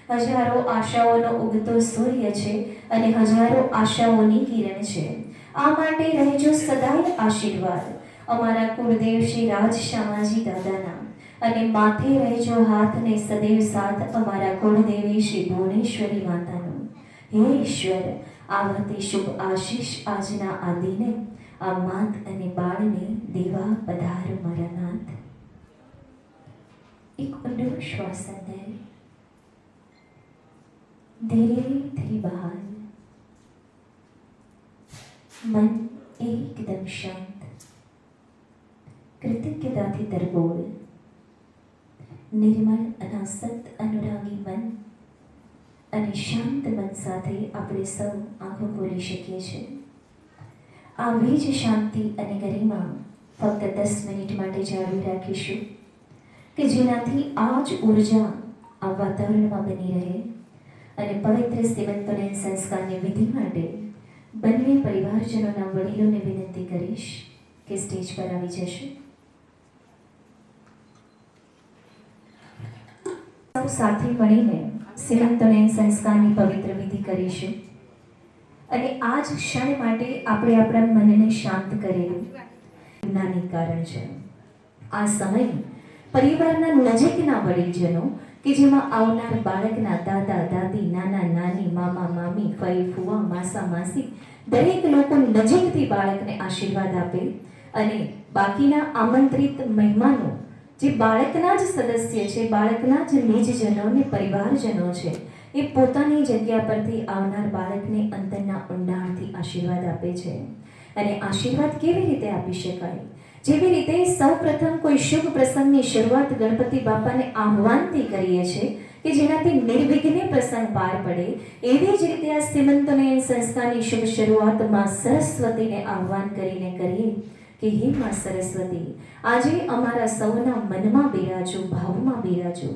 હજારો આશાઓનો ઉગતો સૂર્ય છે અને હજારો આશાઓની કિરણ છે. આ માટે રહેજો સદાય આશીર્વાદ અમારા કુળદેવ શ્રી રાજ શામાજી દાદાના, અને માથે રહેજો હાથને સદૈવ સાથ અમારા કુળદેવી શ્રી ભુવનેશ્વરી માતાનો. હે ઈશ્વર, આવતી શુભ આશીષ આજના આદિને, આ માત અને બાળને દેવા પધાર મારા નાથ. એક ઊંડો શ્વાસ અંદર, ધીરેથી બહાર. મન એકદમ શાંત, કૃતજ્ઞતાથી તરબોળ, નિર્મળ અનાસક્ત અનુરાગી મન અને શાંત મન સાથે આપણે સૌ આંખો ખોલી શકીએ છીએ. આવી જ શાંતિ અને ગરિમા ફક્ત 10 મિનિટ માટે જાળવી રાખીશું, કે જેનાથી આ જ ઉર્જા આ વાતાવરણમાં બની રહે. અને પવિત્ર સીમંતોના સંસ્કારની વિધિ માટે બંને પરિવારજનોના વડીલોને વિનંતી કરીશ કે સ્ટેજ પર આવી જશે. સૌ સાથે મળીને સીમંતોના સંસ્કારની પવિત્ર વિધિ કરીશું. અને આ જ ક્ષણ માટે આપણે આપણા મનને શાંત કરેલું નાની કારણ છે. આ સમય પરિવારના નજીકના વડીલજનો કે જેમાં આવનાર બાળકના દાદા દાદી, નાના નાની, મામા મામી, ફઈ ફુવા, માસા માસી દરેક લોકો નજીકથી બાળકને આશીર્વાદ આપે, અને બાકીના આમંત્રિત મહેમાનો જે બાળકના જ સદસ્ય છે, બાળકના જ નિજજનો ને પરિવારજનો છે, એ પોતાની જગ્યા પરથી આવનાર બાળકને અંતરના ઊંડાણથી આશીર્વાદ આપે છે. અને આશીર્વાદ કેવી રીતે આપી શકાય? જેવી રીતે સૌપ્રથમ કોઈ શુભ પ્રસંગની શરૂઆત ગણપતિ બાપાને આહ્વાનથી કરીએ છીએ કે જેનાથી નિર્વિઘ્ને પ્રસંગ પાર પડે, એવી જ રીતે આ સીમંતોને સંસ્થાની શુભ શરૂઆતમાં સરસ્વતીને આહ્વાન કરીને કરીએ કે હે માં સરસ્વતી, આજે અમારા સૌના મનમાં બિરાજો, ભાવમાં બિરાજો,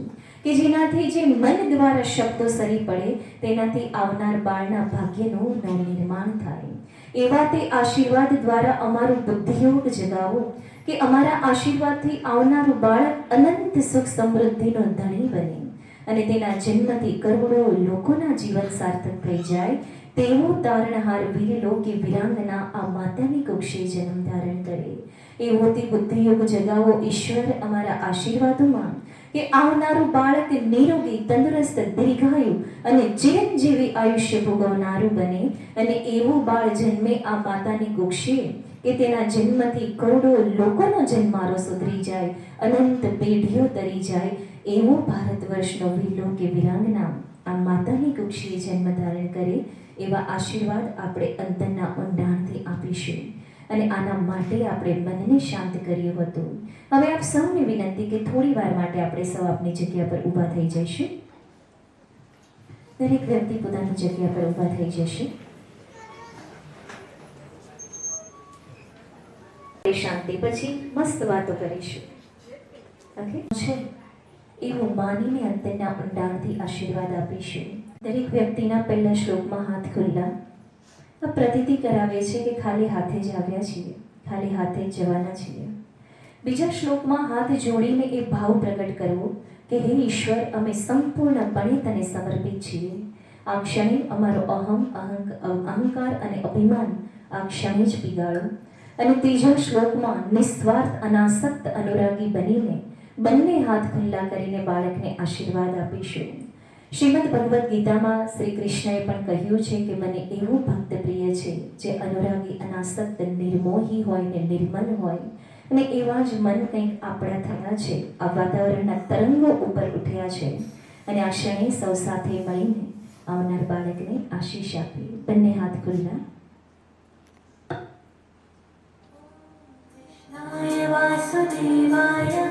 કે જેનાથી જે મન દ્વારા શબ્દો સરી પડે તેનાથી આવનાર બાળના ભાગ્યનું નવનિર્માણ થાય. એવા તે આશીર્વાદ દ્વારા અમારું બુદ્ધિયોગ જગાવો કે અમારા આશીર્વાદથી આવનારું બાળક અનંત સુખ સમૃદ્ધિનો ધણી બને અને તેના જન્મથી કરોડો લોકોના જીવન સાર્થક થઈ જાય તેવો તારણહાર વીરલો કે વિરાંગના આ માતાની કુક્ષે જન્મ ધારણ કરે. એવો તે બુદ્ધિયોગ જગાવો ઈશ્વર અમારા આશીર્વાદોમાં કે આવનારું બાળક નિરોગી, તંદુરસ્ત, દીર્ઘાયુ અને ચિરંજીવી આયુષ્ય ભોગવનારું બને. અને એવું બાળ જન્મે આ માતાની કુક્ષે કે તેના જન્મથી કરોડો લોકોનો જન્મારો સુધરી જાય, અનંત પેઢીઓ તરી જાય, એવો ભારત વર્ષનો વીરલો કે વિરાંગના આ માતાની કુક્ષે જન્મ ધારણ કરે. એવા આશીર્વાદ આપણે અંતરના ઊંડાણથી આપીશું. અને આના માટે આપણે મનને શાંત કર્યું હતું. હવે આપ સૌને વિનંતી કે થોડી વાર માટે આપણે સૌ આપની જગ્યા પર ઊભા થઈ જઈશું. દરેક વ્યક્તિ પોતાની જગ્યા પર ઊભા થઈ જશે. શાંતિ પછી મસ્ત વાતો કરીશું. ઓકે છે એવું માનીને અંતરના ઊંડાણથી આશીર્વાદ આપીશું. દરેક વ્યક્તિના પહેલા શ્લોકમાં હાથ ખુલ્લા. આ પ્રતીતિ કરાવે છે કે ખાલી હાથે જ આવ્યા છીએ, ખાલી હાથે જ જવાના છીએ. બીજા શ્લોકમાં હાથ જોડીને એ ભાવ પ્રગટ કરવો કે હે ઈશ્વર, અમે સંપૂર્ણપણે તને સમર્પિત છીએ. આ ક્ષણે અમારો અહંકાર અને અભિમાન આ ક્ષણે જ પીગાળો. અને ત્રીજા શ્લોકમાં નિસ્વાર્થ અનાસક્ત અનુરાગી બનીને બંને હાથ ખુલ્લા કરીને બાળકને આશીર્વાદ આપીશું. શ્રીમદ ભગવદ્ ગીતામાં શ્રી કૃષ્ણએ પણ કહ્યું છે કે મને એવું ભક્ત પ્રિય છે જે અનુરાગી, અનાસક્ત, નિર્મોહી હોય ને નિર્મલ હોય. અને એવા જ મન કંઈક આપણા થયા છે, આ વાતાવરણના તરંગો ઉપર ઉઠ્યા છે. અને આ ક્ષણે સૌ સાથે મળીને આવનાર બાળકને આશીષ આપી. બંને હાથ ખુલ્લા. વાસુદેવાય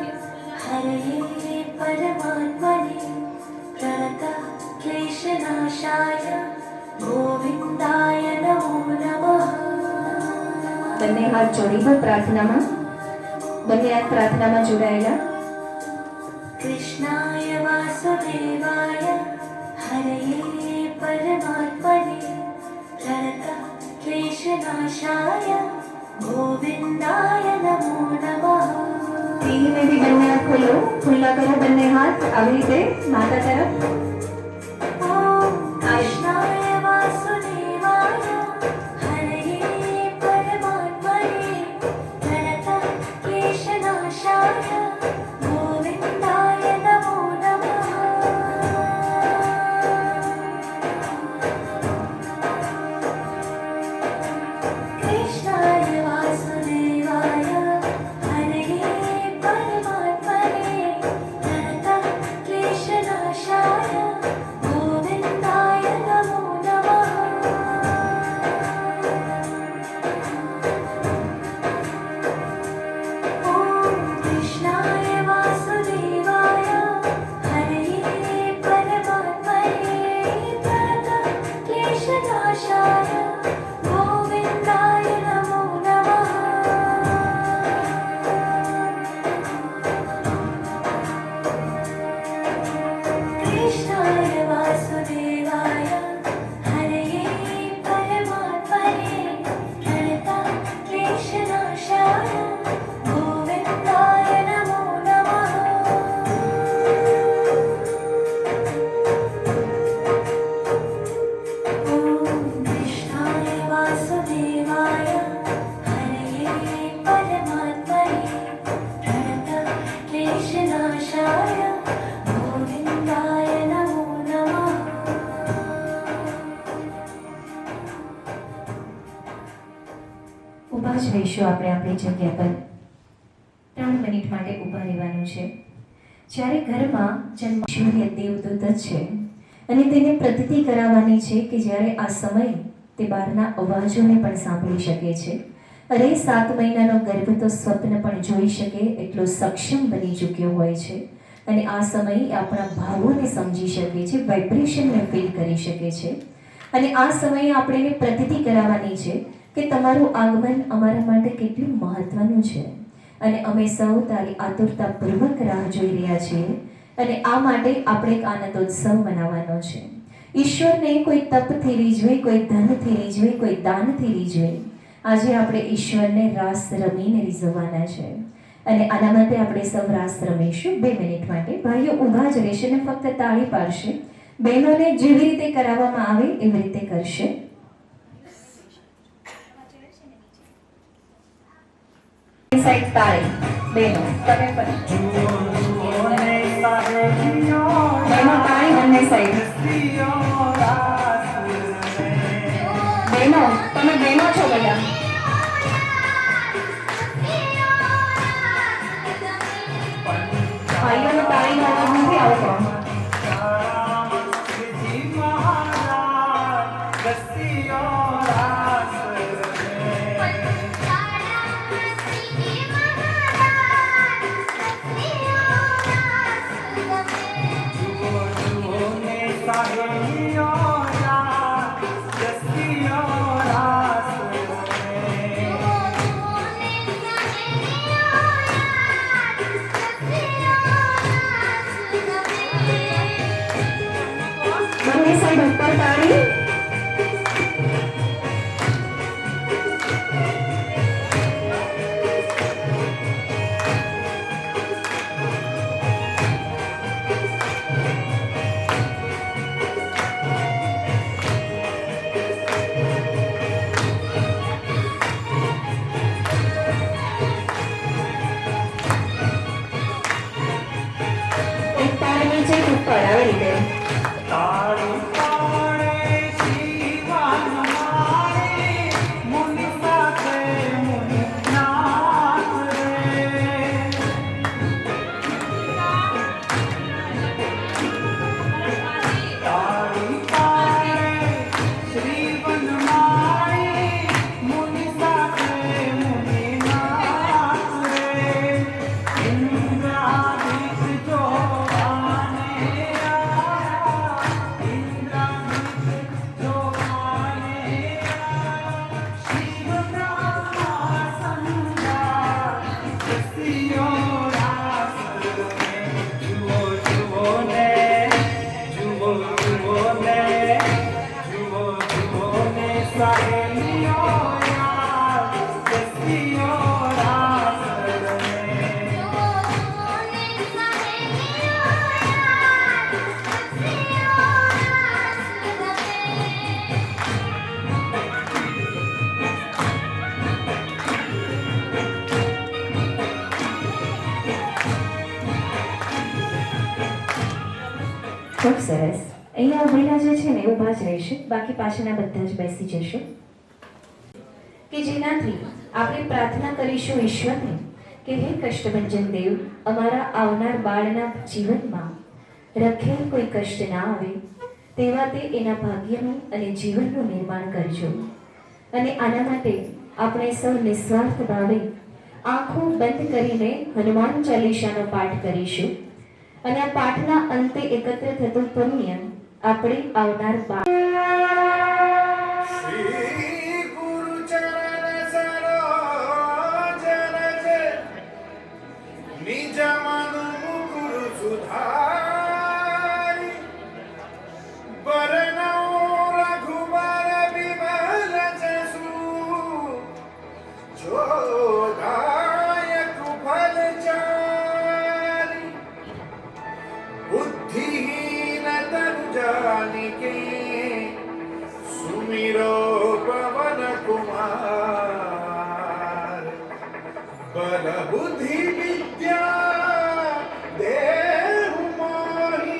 હરે પરમાત્મને પ્रणतः क्लेशनाशाय गोविन्दाय नमो नमः. બંને હાથ જોડીને પ્રાર્થનામાં, બંને હાથ પ્રાર્થનામાં જોડાયેલા. कृष्णाय वासुदेवाय हरे परमात्मने प्रणतक्लेशनाशाय गोविन्दाय नमो नमः। ધીમે થી બંને હાથ ખોલો, ખુલ્લા કરો બંને હાથ આવી રીતે માતા તરફ. ઓમ કૃષ્ણાય વાસુદેવાય હરયે પરમાત્મને પ્रणतક્લેશનાશાય ગોવિન્દાય નમો નમઃ. કૃષ્ણાય વાસુદેવાય હરયે પરમાત્મને પ્रणतક્લેશનાશાય ગોવિન્દાય નમો નમઃ. ઓમ કૃષ્ણાય વાસુદેવાય હરયે પરમાત્મને પ્रणतક્લેશનાશાય ગોવિન્દાય નમો નમઃ. કૃષ્ણાય વાસુદેવાય હરયે પરમાત્મને પ્रणतક્લેશનાશાય ગોવિન્દાય નમો નમઃ. ઓમ કૃષ્ણાય વાસુદેવાય હરયે પરમાત્મને પ્रणतક્લેશનાશાય ગોવિન્દાય નમો નમઃ. ઊભા જ રહીશું આપણે આપણી જગ્યા પર. 3 મિનિટ માટે ઊભા રહેવાનું છે. જ્યારે ઘરમાં જન્મેશ્વરીય દેવદૂત જ છે અને તેને પ્રતીતિ કરાવવાની છે કે જ્યારે આ સમય તે બહારના અવાજોને પણ સાંભળી શકે છે. અરે 7 મહિનાનો ગર્ભ તો સ્વપ્ન પણ જોઈ શકે એટલો સક્ષમ બની ચૂક્યો હોય છે અને આ સમયે આપણા ભાવોને સમજી શકે છે, વાઇબ્રેશનને ફીલ કરી શકે છે અને આ સમયે આપણે એને પ્રતીતિ કરાવવાની છે કે તમારું આગમન અમારા માટે કેટલું મહત્વનું છે અને અમે સૌ તારી આતુરતાપૂર્વક રાહ જોઈ રહ્યા છીએ અને આ માટે આપણે એક આનંદોત્સવ મનાવવાનો છે. ઈશ્વરને કોઈ તપથી રીઝવે, કોઈ ધનથી રીઝવે, કોઈ દાનથી રીઝવે. આજે આપણે ઈશ્વરને રાસ રમીને રીઝવવાના છે અને આના માટે આપણે સૌ રાસ રમીશું 2 મિનિટ માટે. ભાઈઓ ઊભા જ રહેશે અને ફક્ત તાળી પાડશે. બહેનોને જેવી રીતે કરાવવામાં આવે એવી રીતે કરશે. સાઈડ તાળી. બહેનો તમે પણ બહેનો તાળી બંને સાઈડ. બહેનો તમે બહેનો છો બધા. ભાઈઓને તાળીનો અવાજ નથી આવતો. ખૂબ સરસ. અહીંયા ઉભેલા જે છે ને ઊભા જ રહેશે, બાકી પાછળના બધા જ બેસી જશો. કે જેનાથી આપણે પ્રાર્થના કરીશું ઈશ્વરને કે હે કષ્ટભંજન દેવ, અમારા આવનાર બાળના જીવનમાં રખેલ કોઈ કષ્ટ ના આવે તેવા તે એના ભાગ્યનું અને જીવનનું નિર્માણ કરજો. અને આના માટે આપણે સૌ નિસ્વાર્થ ભાવે આંખો બંધ કરીને હનુમાન ચાલીસાનો પાઠ કરીશું. અને આ પાઠના અંતે એકત્ર થતું પુણ્ય આપણે આવનાર બાળ શ્રી ગુરુ ચરણ સરોજ રજ નિજ મન મુકુર સુધારી બરનૌ રઘુબર વિમલ જસુ જો દાયક ફલ ચારી बुद्धिहीन तनु जानिके सुमिरो पवन कुमार बल बुद्धि विद्या देहु मोहि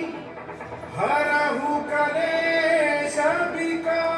हरहु कलेश विकार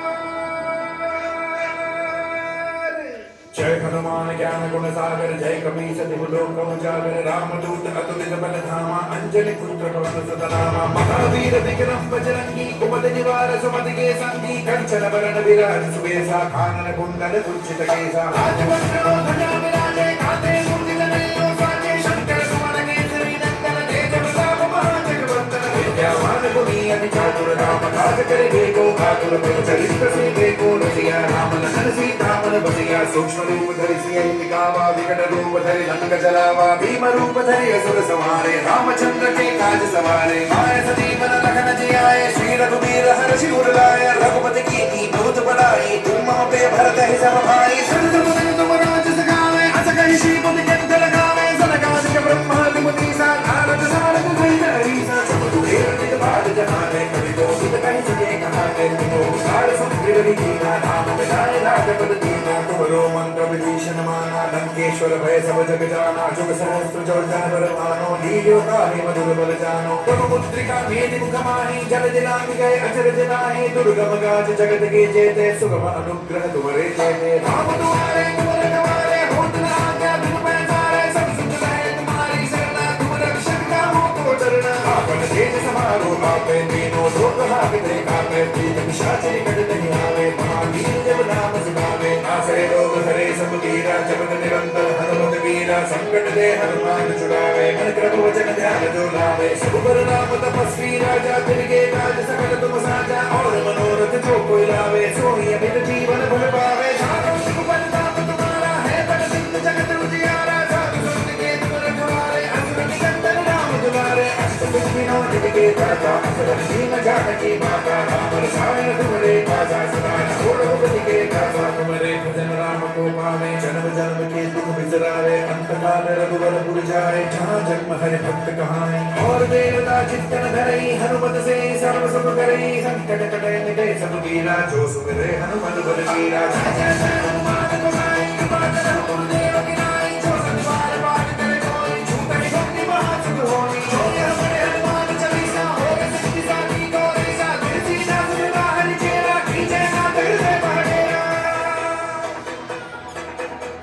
जय हनुमान ज्ञान गुण सागर जय कपीस तिहु लोक उजागर रामदूत अतुलित बल धामा अंजलि पुत्र पवन सुत नामा महावीर विक्रम बजरंगी कुमति निवार सुमति के संगी कंचन बरन विराज सुबेसा कानन कुंडल कुंचित केसा राजवस्त्र ध्वजा विराजे कांधे मूर्ति धनुष साजे शंकर सुमन केसरी नंदन तेज प्रताप महाजगवंदन विद्यावान गुणी अति चातुर राम काज करे को आतुर प्रभु चरित्र से को रसिया राम लखन सीता मन बसिया सूक्ष्म रूप धरि सियहि दिखावा विकट रूप धरि लंक जलावा भीम रूप धरि असुर संहारे रामचंद्र के काज सवारे आए सजीवन लखन जियाए श्री रघुवीर हर्षि उर लाए रघुपति की बहुत बड़ाई तुम मम पे भरत ही सब भाई सब तुम तुम राज सगावे अस कहि श्रीपति के अंत लगावे सनकादिक ब्रह्मादि मुनीसा नारद सारद सहित हरीसा सब तुझे निज बात जहाने कवि कोविद कहि सके कहाते तुमो सार संग्रह कीना नाम मिलाए राजपद दीना तुमरो मंत्र विभीषण माना लंकेश्वर भय सब जग जाना जुग सहस्त्र जो जन पर मानो लील्यो ताहि मधुर बल जानो तम मुद्रिका मेदि मुख माहि जल दिलांग गए अचर जनाहि दुर्गम गाज जगत के जेते सुगम अनुग्रह तुम्हारे जेते राम तुम्हारे तुम रखवारे होत न आज्ञा बिन पैसारे सब सुख रहे तुम्हारी शरणा तुम रक्षक का हो तो चरण आपन तेज समारो आपे तीनों लोक हाकते कापे प्रीत पिशाच निकट नहीं आवे महावीर जब नाम सुनावे आसरे रोग हरे सब पीरा जपत निरंतर हनुमत वीरा संकट दे हनुमान छुड़ावे मन क्रम वचन ध्यान जो लावे सब पर नाम तपस्वी राजा तिनके काज सकल तुम साजा और मनोरथ जो कोई लावे सोई अमित जीवन भर पावे जानो सुबल ताप तुम्हारा है बड़ सिंह जगत उजियारा साधु संत के तुम रखवारे असुर निकंदन राम दुलारे अष्ट सिद्धि विनायक के दाता असुर दीन जानकी माता राम रसायन तुम्हारे पासा सदा छोड़ भगति के दाता तुम्हारे भजन राम को पावे जन्म जन्म के दुख बिसरावे अंत काल रघुवर पुर जाए जहाँ जन्म हरि भक्त कहाए और देवता चित्तन धरई हनुमत से सर्व सुख करई संकट कटे मिटे सब वीरा जो सुमिरे हनुमत बल वीरा जय जय जय हनुमान गोसाई कृपा करो गुरुदेव की नाई जो संसार पार करे कोई छूटे भक्ति महासुख होई जो यह पढ़े हनुमान चालीसा होवे सिद्धि साधी गौरीसा तुलसीदास सदा हरि चेरा कीजे नाथ हृदय बहेरा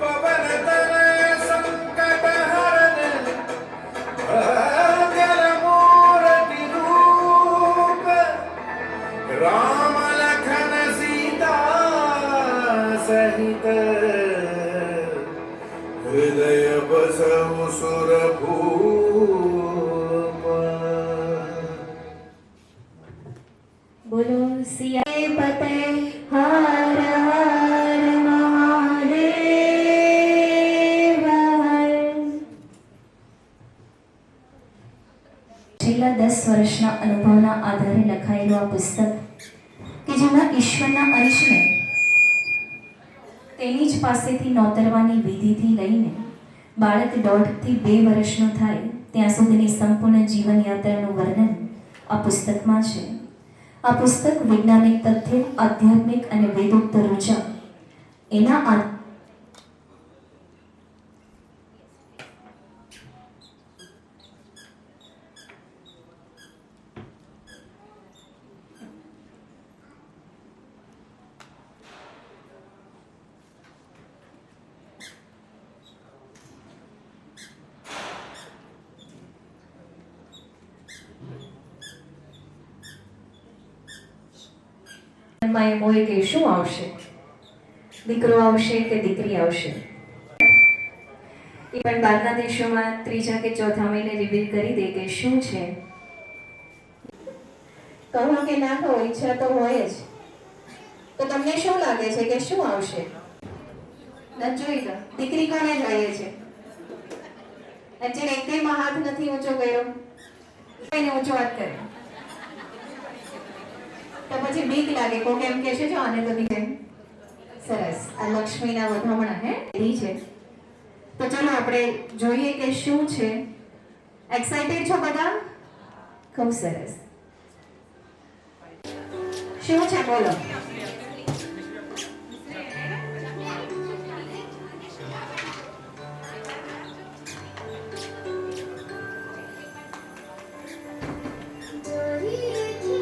पवन तनय संकट हरन भंजन मूर्ति रूप राम लखन सीता सहित हृदय बसहु सुरभूप બોલો સિયા પતે હર હર મહાદેવ હર. છેલ્લા 10 વર્ષના અનુભવના આધારે લખાયેલું આ પુસ્તક કે જેમાં ઈશ્વરના અંશને તેની જ પાસેથી નોતરવાની વિધિથી લઈને બાળક 1.5 થી 2 વર્ષનો થાય ત્યાં સુધીની સંપૂર્ણ જીવનયાત્રાનું વર્ણન આ પુસ્તકમાં છે. આ પુસ્તક વૈજ્ઞાનિક તથ્ય, આધ્યાત્મિક અને વેદોક્ત રુચક એના મનમાં એમ હોય કે શું આવશે, દીકરો આવશે કે દીકરી આવશે. એ પણ બહારના દેશોમાં ત્રીજા કે ચોથા મહિને રિવીલ કરી દે કે શું છે. કહો કે ના કહો, ઈચ્છા તો હોય જ. તો તમને શું લાગે છે કે શું આવશે? જોઈ લો, દીકરી કોને જોઈએ છે? જેને એકમાં હાથ નથી ઊંચો કર્યો, એને ઊંચો હાથ કર્યો તો પછી બીક લાગે. કોક એમ કે છે જો આને તો દીકરી. સરસ, આ લક્ષ્મીના વધામણા હે ઈ છે. તો ચલો આપણે જોઈએ કે શું છે. એક્સાઇટેડ છો બધા? ખૂબ સરસ. શું છે બોલો?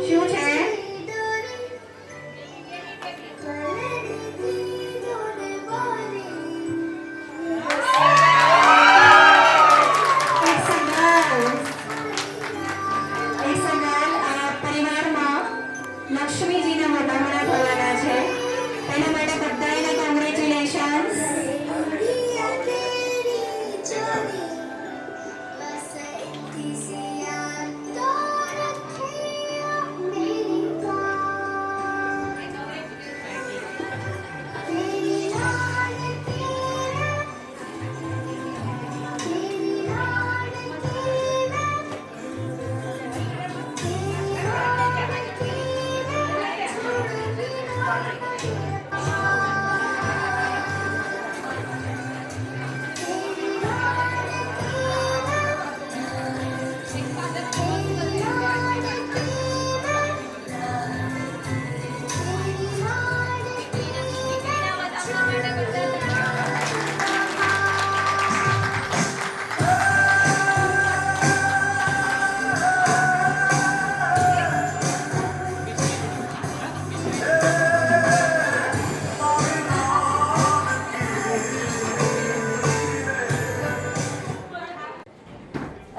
શું છે? લક્ષ્મીજીના વધામણા થવાના છે. એના માટે બધાને કોંગ્રેચ્યુલેશન્સ.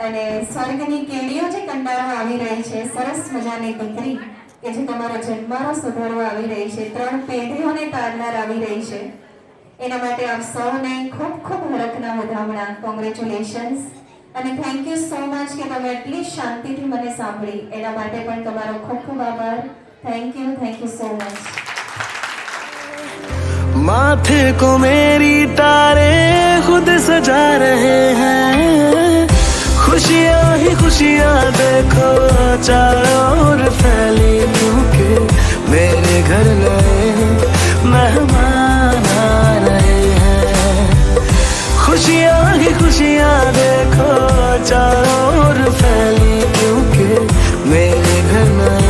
અને સ્વર્ગની કેડીઓ જે કંડાળવા આવી રહી છે, સરસ મજાની દીકરી કે જે તમારો જન્મારો સુધારવા આવી રહી છે, 3 પેઢીઓને તારનાર આવી રહી છે. એના માટે આપ સૌને ખૂબ ખૂબ હરખના વધામણા. કોંગ્રેચ્યુલેશન્સ અને થેન્ક યુ સો મચ કે તમે એટલી શાંતિથી મને સાંભળી. એના માટે પણ તમારો ખૂબ ખૂબ આભાર. Thank you so much. माथे को मेरी तारे खुद सजा रहे हैं, खुशियाँ ही खुशियाँ देखो चारों ओर फैली, क्योंकि मेरे घर नए मेहमान आ रहे हैं. खुशियाँ ही खुशियाँ देखो चारों ओर फैली, क्योंकि मेरे घर नए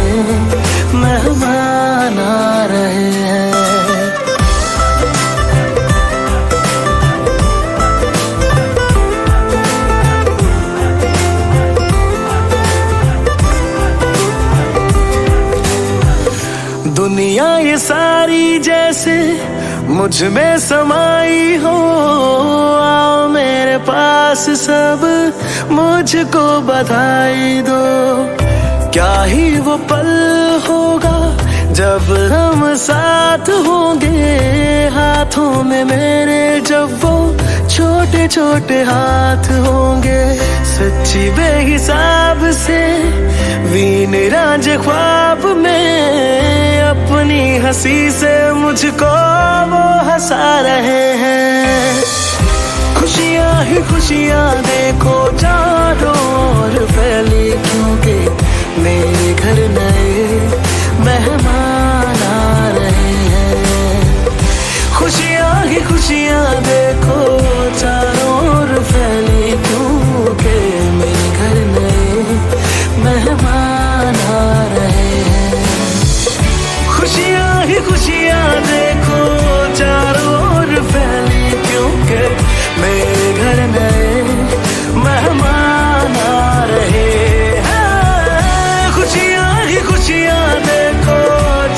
मेहमान आ रहे हैं. दुनिया ये सारी जैसे मुझ में समाई हो, आओ मेरे पास सब मुझको बधाई दो. क्या ही वो पल होगा जब हम साथ होंगे, हाथों में मेरे जब वो छोटे छोटे हाथ होंगे. सच्ची बेहिसाब से वीन राज ख्वाब में अपनी हंसी से मुझको वो हंसा रहे हैं. खुशियाँ ही खुशियाँ देखो चारों ओर फैली, क्योंकि मेरे घर नए मेहमान आ रहे हैं. खुशियाँ ही खुशियाँ देखो चारों ओर फैली, क्योंकि मेरे घर नए मेहमान आ रहे हैं. खुशियाँ ही खुशियाँ देखो चारों ओर फैली, क्योंकि मेरे घर नए मेहमान आ रहे हैं. खुशियाँ ही खुशियाँ देखो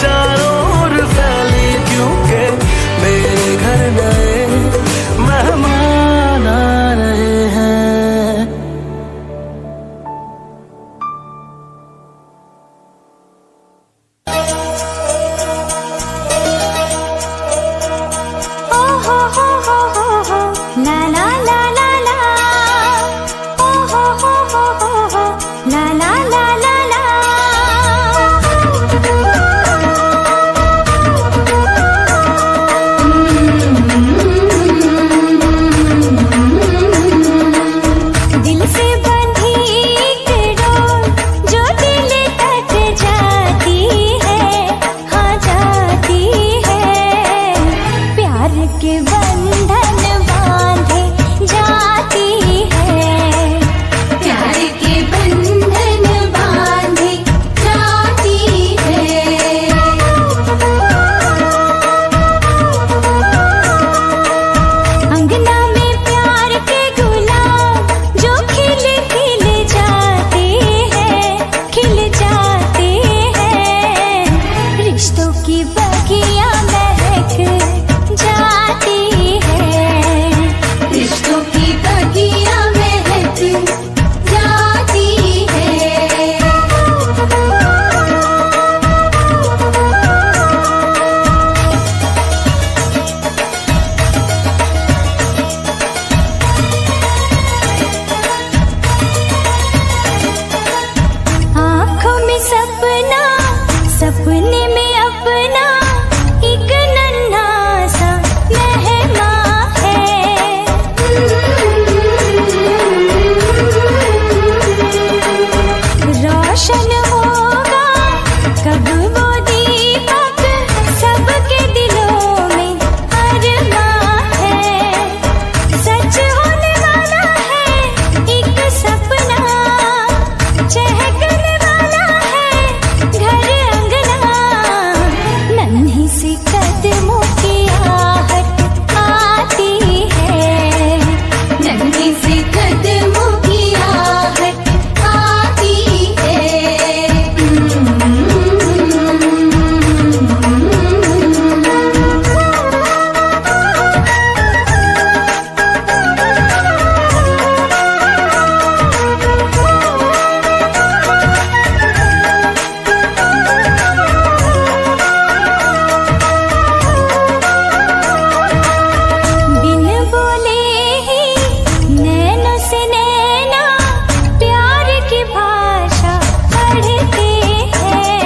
चारों ओर फैली, क्योंकि मेरे घर नए मेहमान आ रहे हैं. सपने में अपना एक नन्हा सा मेहमान है। रोशन होगा कब वो दीपक सबके दिलों में अरमां है। सच होने वाला है एक सपना, चहकने वाला है घर अंगना। नन्ही सी कदमों की आहट आती है, नन्ही सी कदमों की आहट आती है। बिन बोले ही नैनों से नैना प्यार की भाषा पढ़ते हैं।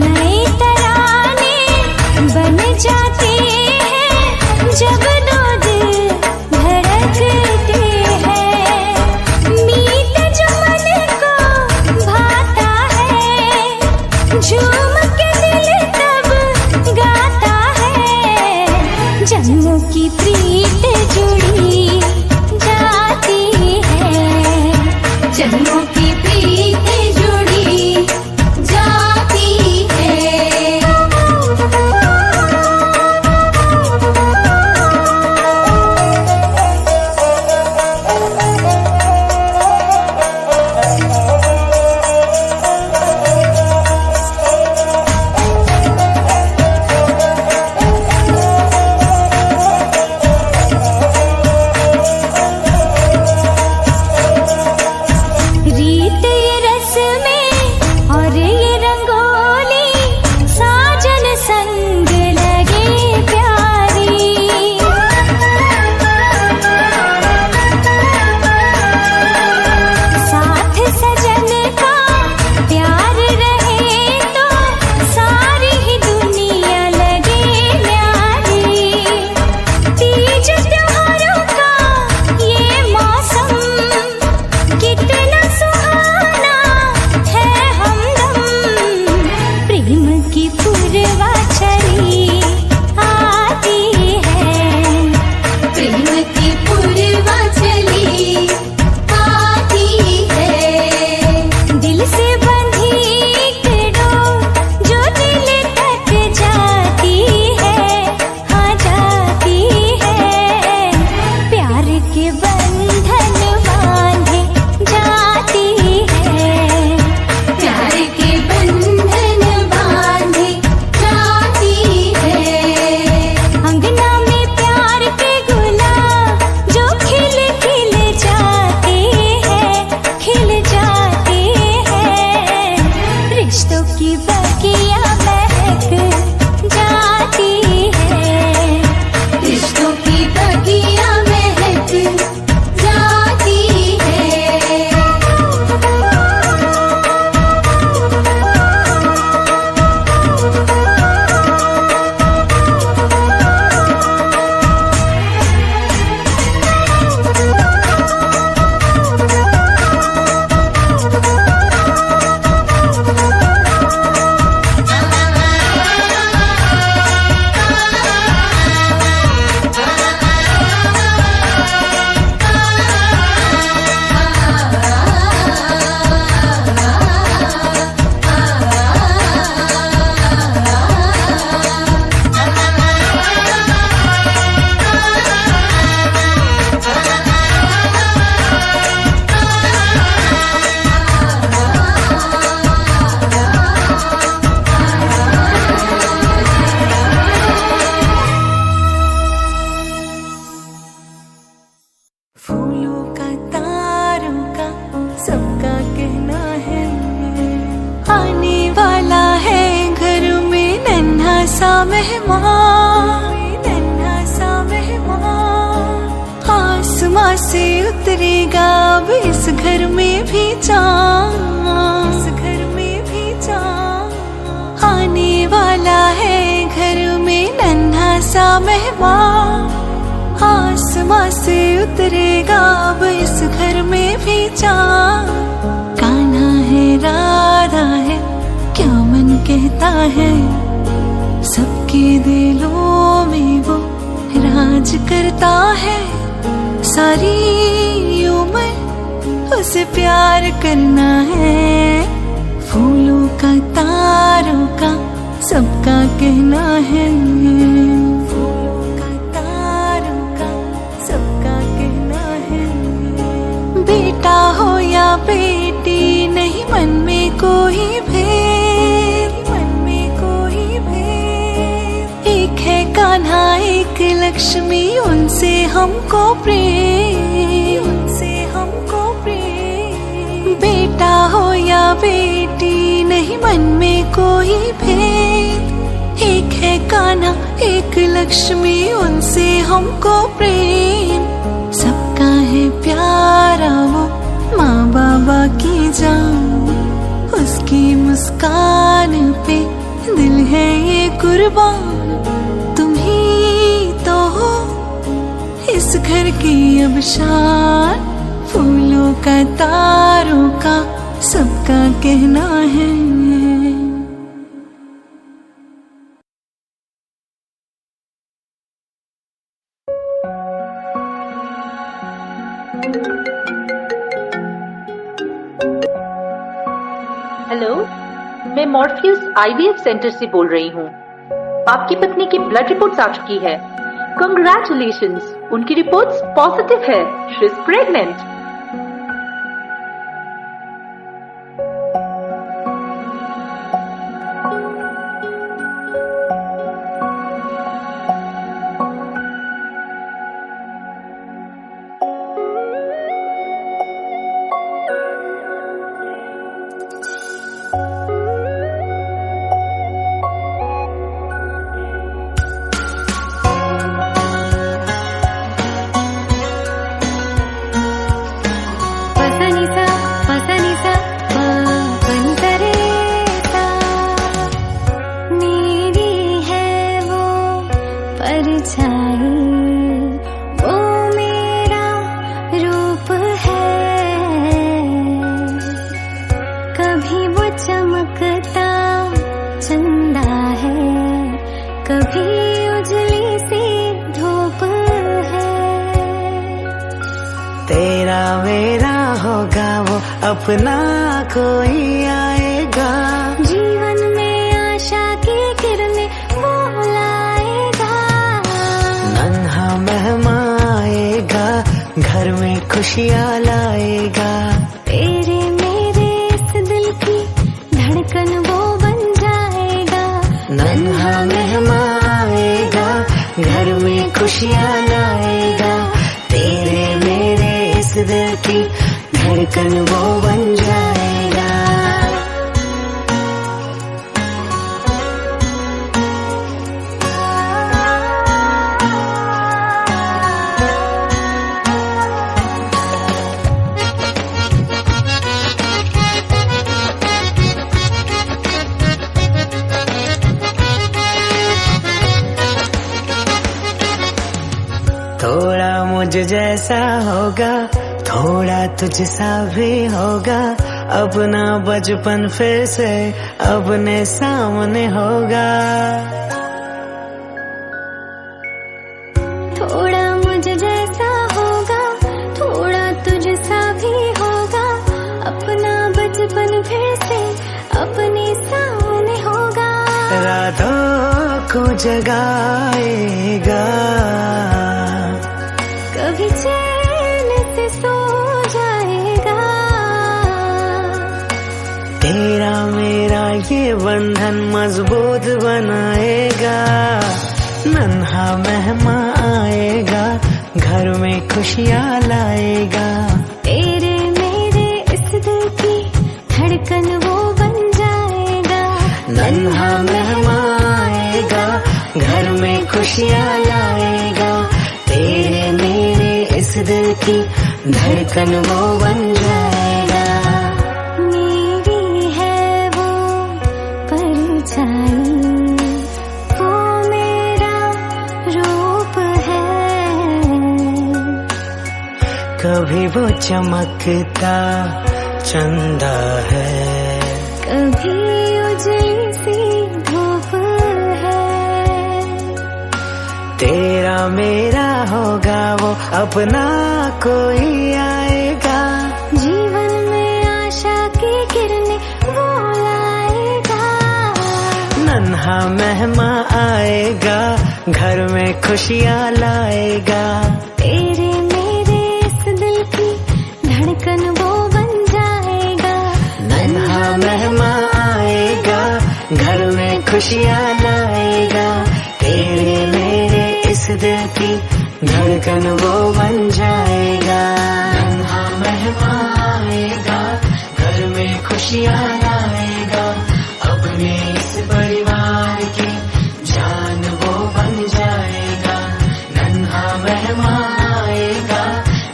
नए तराने बन जाते हैं जब दो दिल धड़कते हैं। मीत जो मन को भाता है, झूम के दिल तब गाता है। जन्मों की प्रीत जुड़ी जाती है, जन्मों की प्रीत जुड़ी जाती है। रीत ये रस्में और ये रंगोली साजन संग लगे प्यारी। साथ सजन का प्यार रहे तो सारी ही दुनिया लगे न्यारी। तीज त्योहारों का ये मौसम कितना सुहाना है हमदम। प्रेम की पूर्वा चली आती है, प्रेम की पूर्वा चली आती है। दिल से बंधी एक डोर जो दिल तक जाती है, हाँ जाती है। प्यार के बंधन बांधे जाती है, प्यार के बंधन बांधे जाती है। अंगना में प्यार के गुलाब जो खिल खिल जाते हैं, खिल जाते हैं। रिश्तों की बगिया महक जाती है, रिश्तों की बगिया महक जाती है। आसमां से उतरेगा अब इस घर आसमां से उतरेगा अब इस घर में भी चाँद। कान्हा है राधा है क्या मन कहता है, सबके दिलों में वो राज करता है। सारी उम्र उसे प्यार करना है, फूलों का तारों का सबका कहना है। फूलों का तारों का सबका कहना है। बेटा हो या बेटी नहीं मन में कोई भेद, मन में कोई भेद। एक है कान्हा एक लक्ष्मी उनसे हमको प्रेम, उनसे हमको प्रेम। बेटा हो या बेटी नहीं मन में कोई भेद। एक है कान्हा एक लक्ष्मी उनसे हमको प्रेम। सबका है प्यारा वो माँ बाबा की जान, उसकी मुस्कान पे दिल है ये कुर्बान। तुम ही तो हो इस घर की अब शान, फूलों का तारों का सबका कहना है। हेलो, मैं मॉर्फियस आईवीएफ सेंटर से बोल रही हूँ। आपकी पत्नी की ब्लड रिपोर्ट्स आ चुकी है। कंग्रेचुलेशंस, उनकी रिपोर्ट्स पॉजिटिव है। She is pregnant. अपना कोई आएगा, जीवन में आशा की किरणें वो लाएगा। नन्हा मेहमान आएगा, घर में खुशियाँ लाएगा। तेरे मेरे इस दिल की धड़कन वो बन जाएगा। नन्हा मेहमान आएगा, घर में खुशियाँ लाएगा। तेरे मेरे इस दिल की धड़कन वो बन जाएगा। थोड़ा मुझ जैसा होगा, थोड़ा तुझसा भी होगा। अपना बचपन फिर से अपने सामने होगा। थोड़ा मुझ जैसा होगा, थोड़ा तुझसा भी होगा। अपना बचपन फिर से अपने सामने होगा। रातों को जगाएगा, कभी चैन से सो जाएगा। तेरा मेरा ये बंधन मजबूत बनाएगा। नन्हा मेहमान आएगा, घर में खुशियाँ लाएगा। तेरे मेरे इस दिल की धड़कन वो बन जाएगा। नन्हा मेहमान आएगा, घर में खुशियाँ लाएगा। तेरे मेरे इस दिल की धड़कन वो बन जाएगा। मेरी है वो परछाई, वो मेरा रूप है। कभी वो चमकता चंदा है, कभी उजली सी धूप है। तेरा मेरा होगा वो अपना कोई आएगा, जीवन में आशा की किरणें वो लाएगा। नन्हा मेहमा आएगा, घर में खुशियाँ लाएगा। तेरे मेरे इस दिल की धड़कन वो बन जाएगा। नन्हा मेहमा आएगा, घर में खुशियाँ लाएगा। तेरे मेरे इस दिल की धड़कन वो बन जाएगा। नन्हा मेहमा आएगा, घर में खुशियाँ लाएगा। अपने इस परिवार की जान वो बन जाएगा। नन्हा मेहमा आएगा,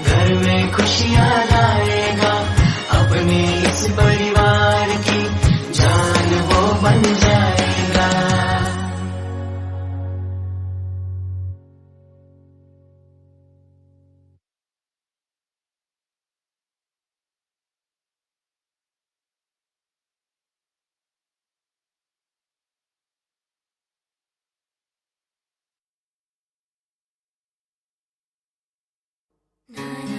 घर में खुशियाँ लाएगा। अपने इस परिवार की जान वो बन जाएगा। ना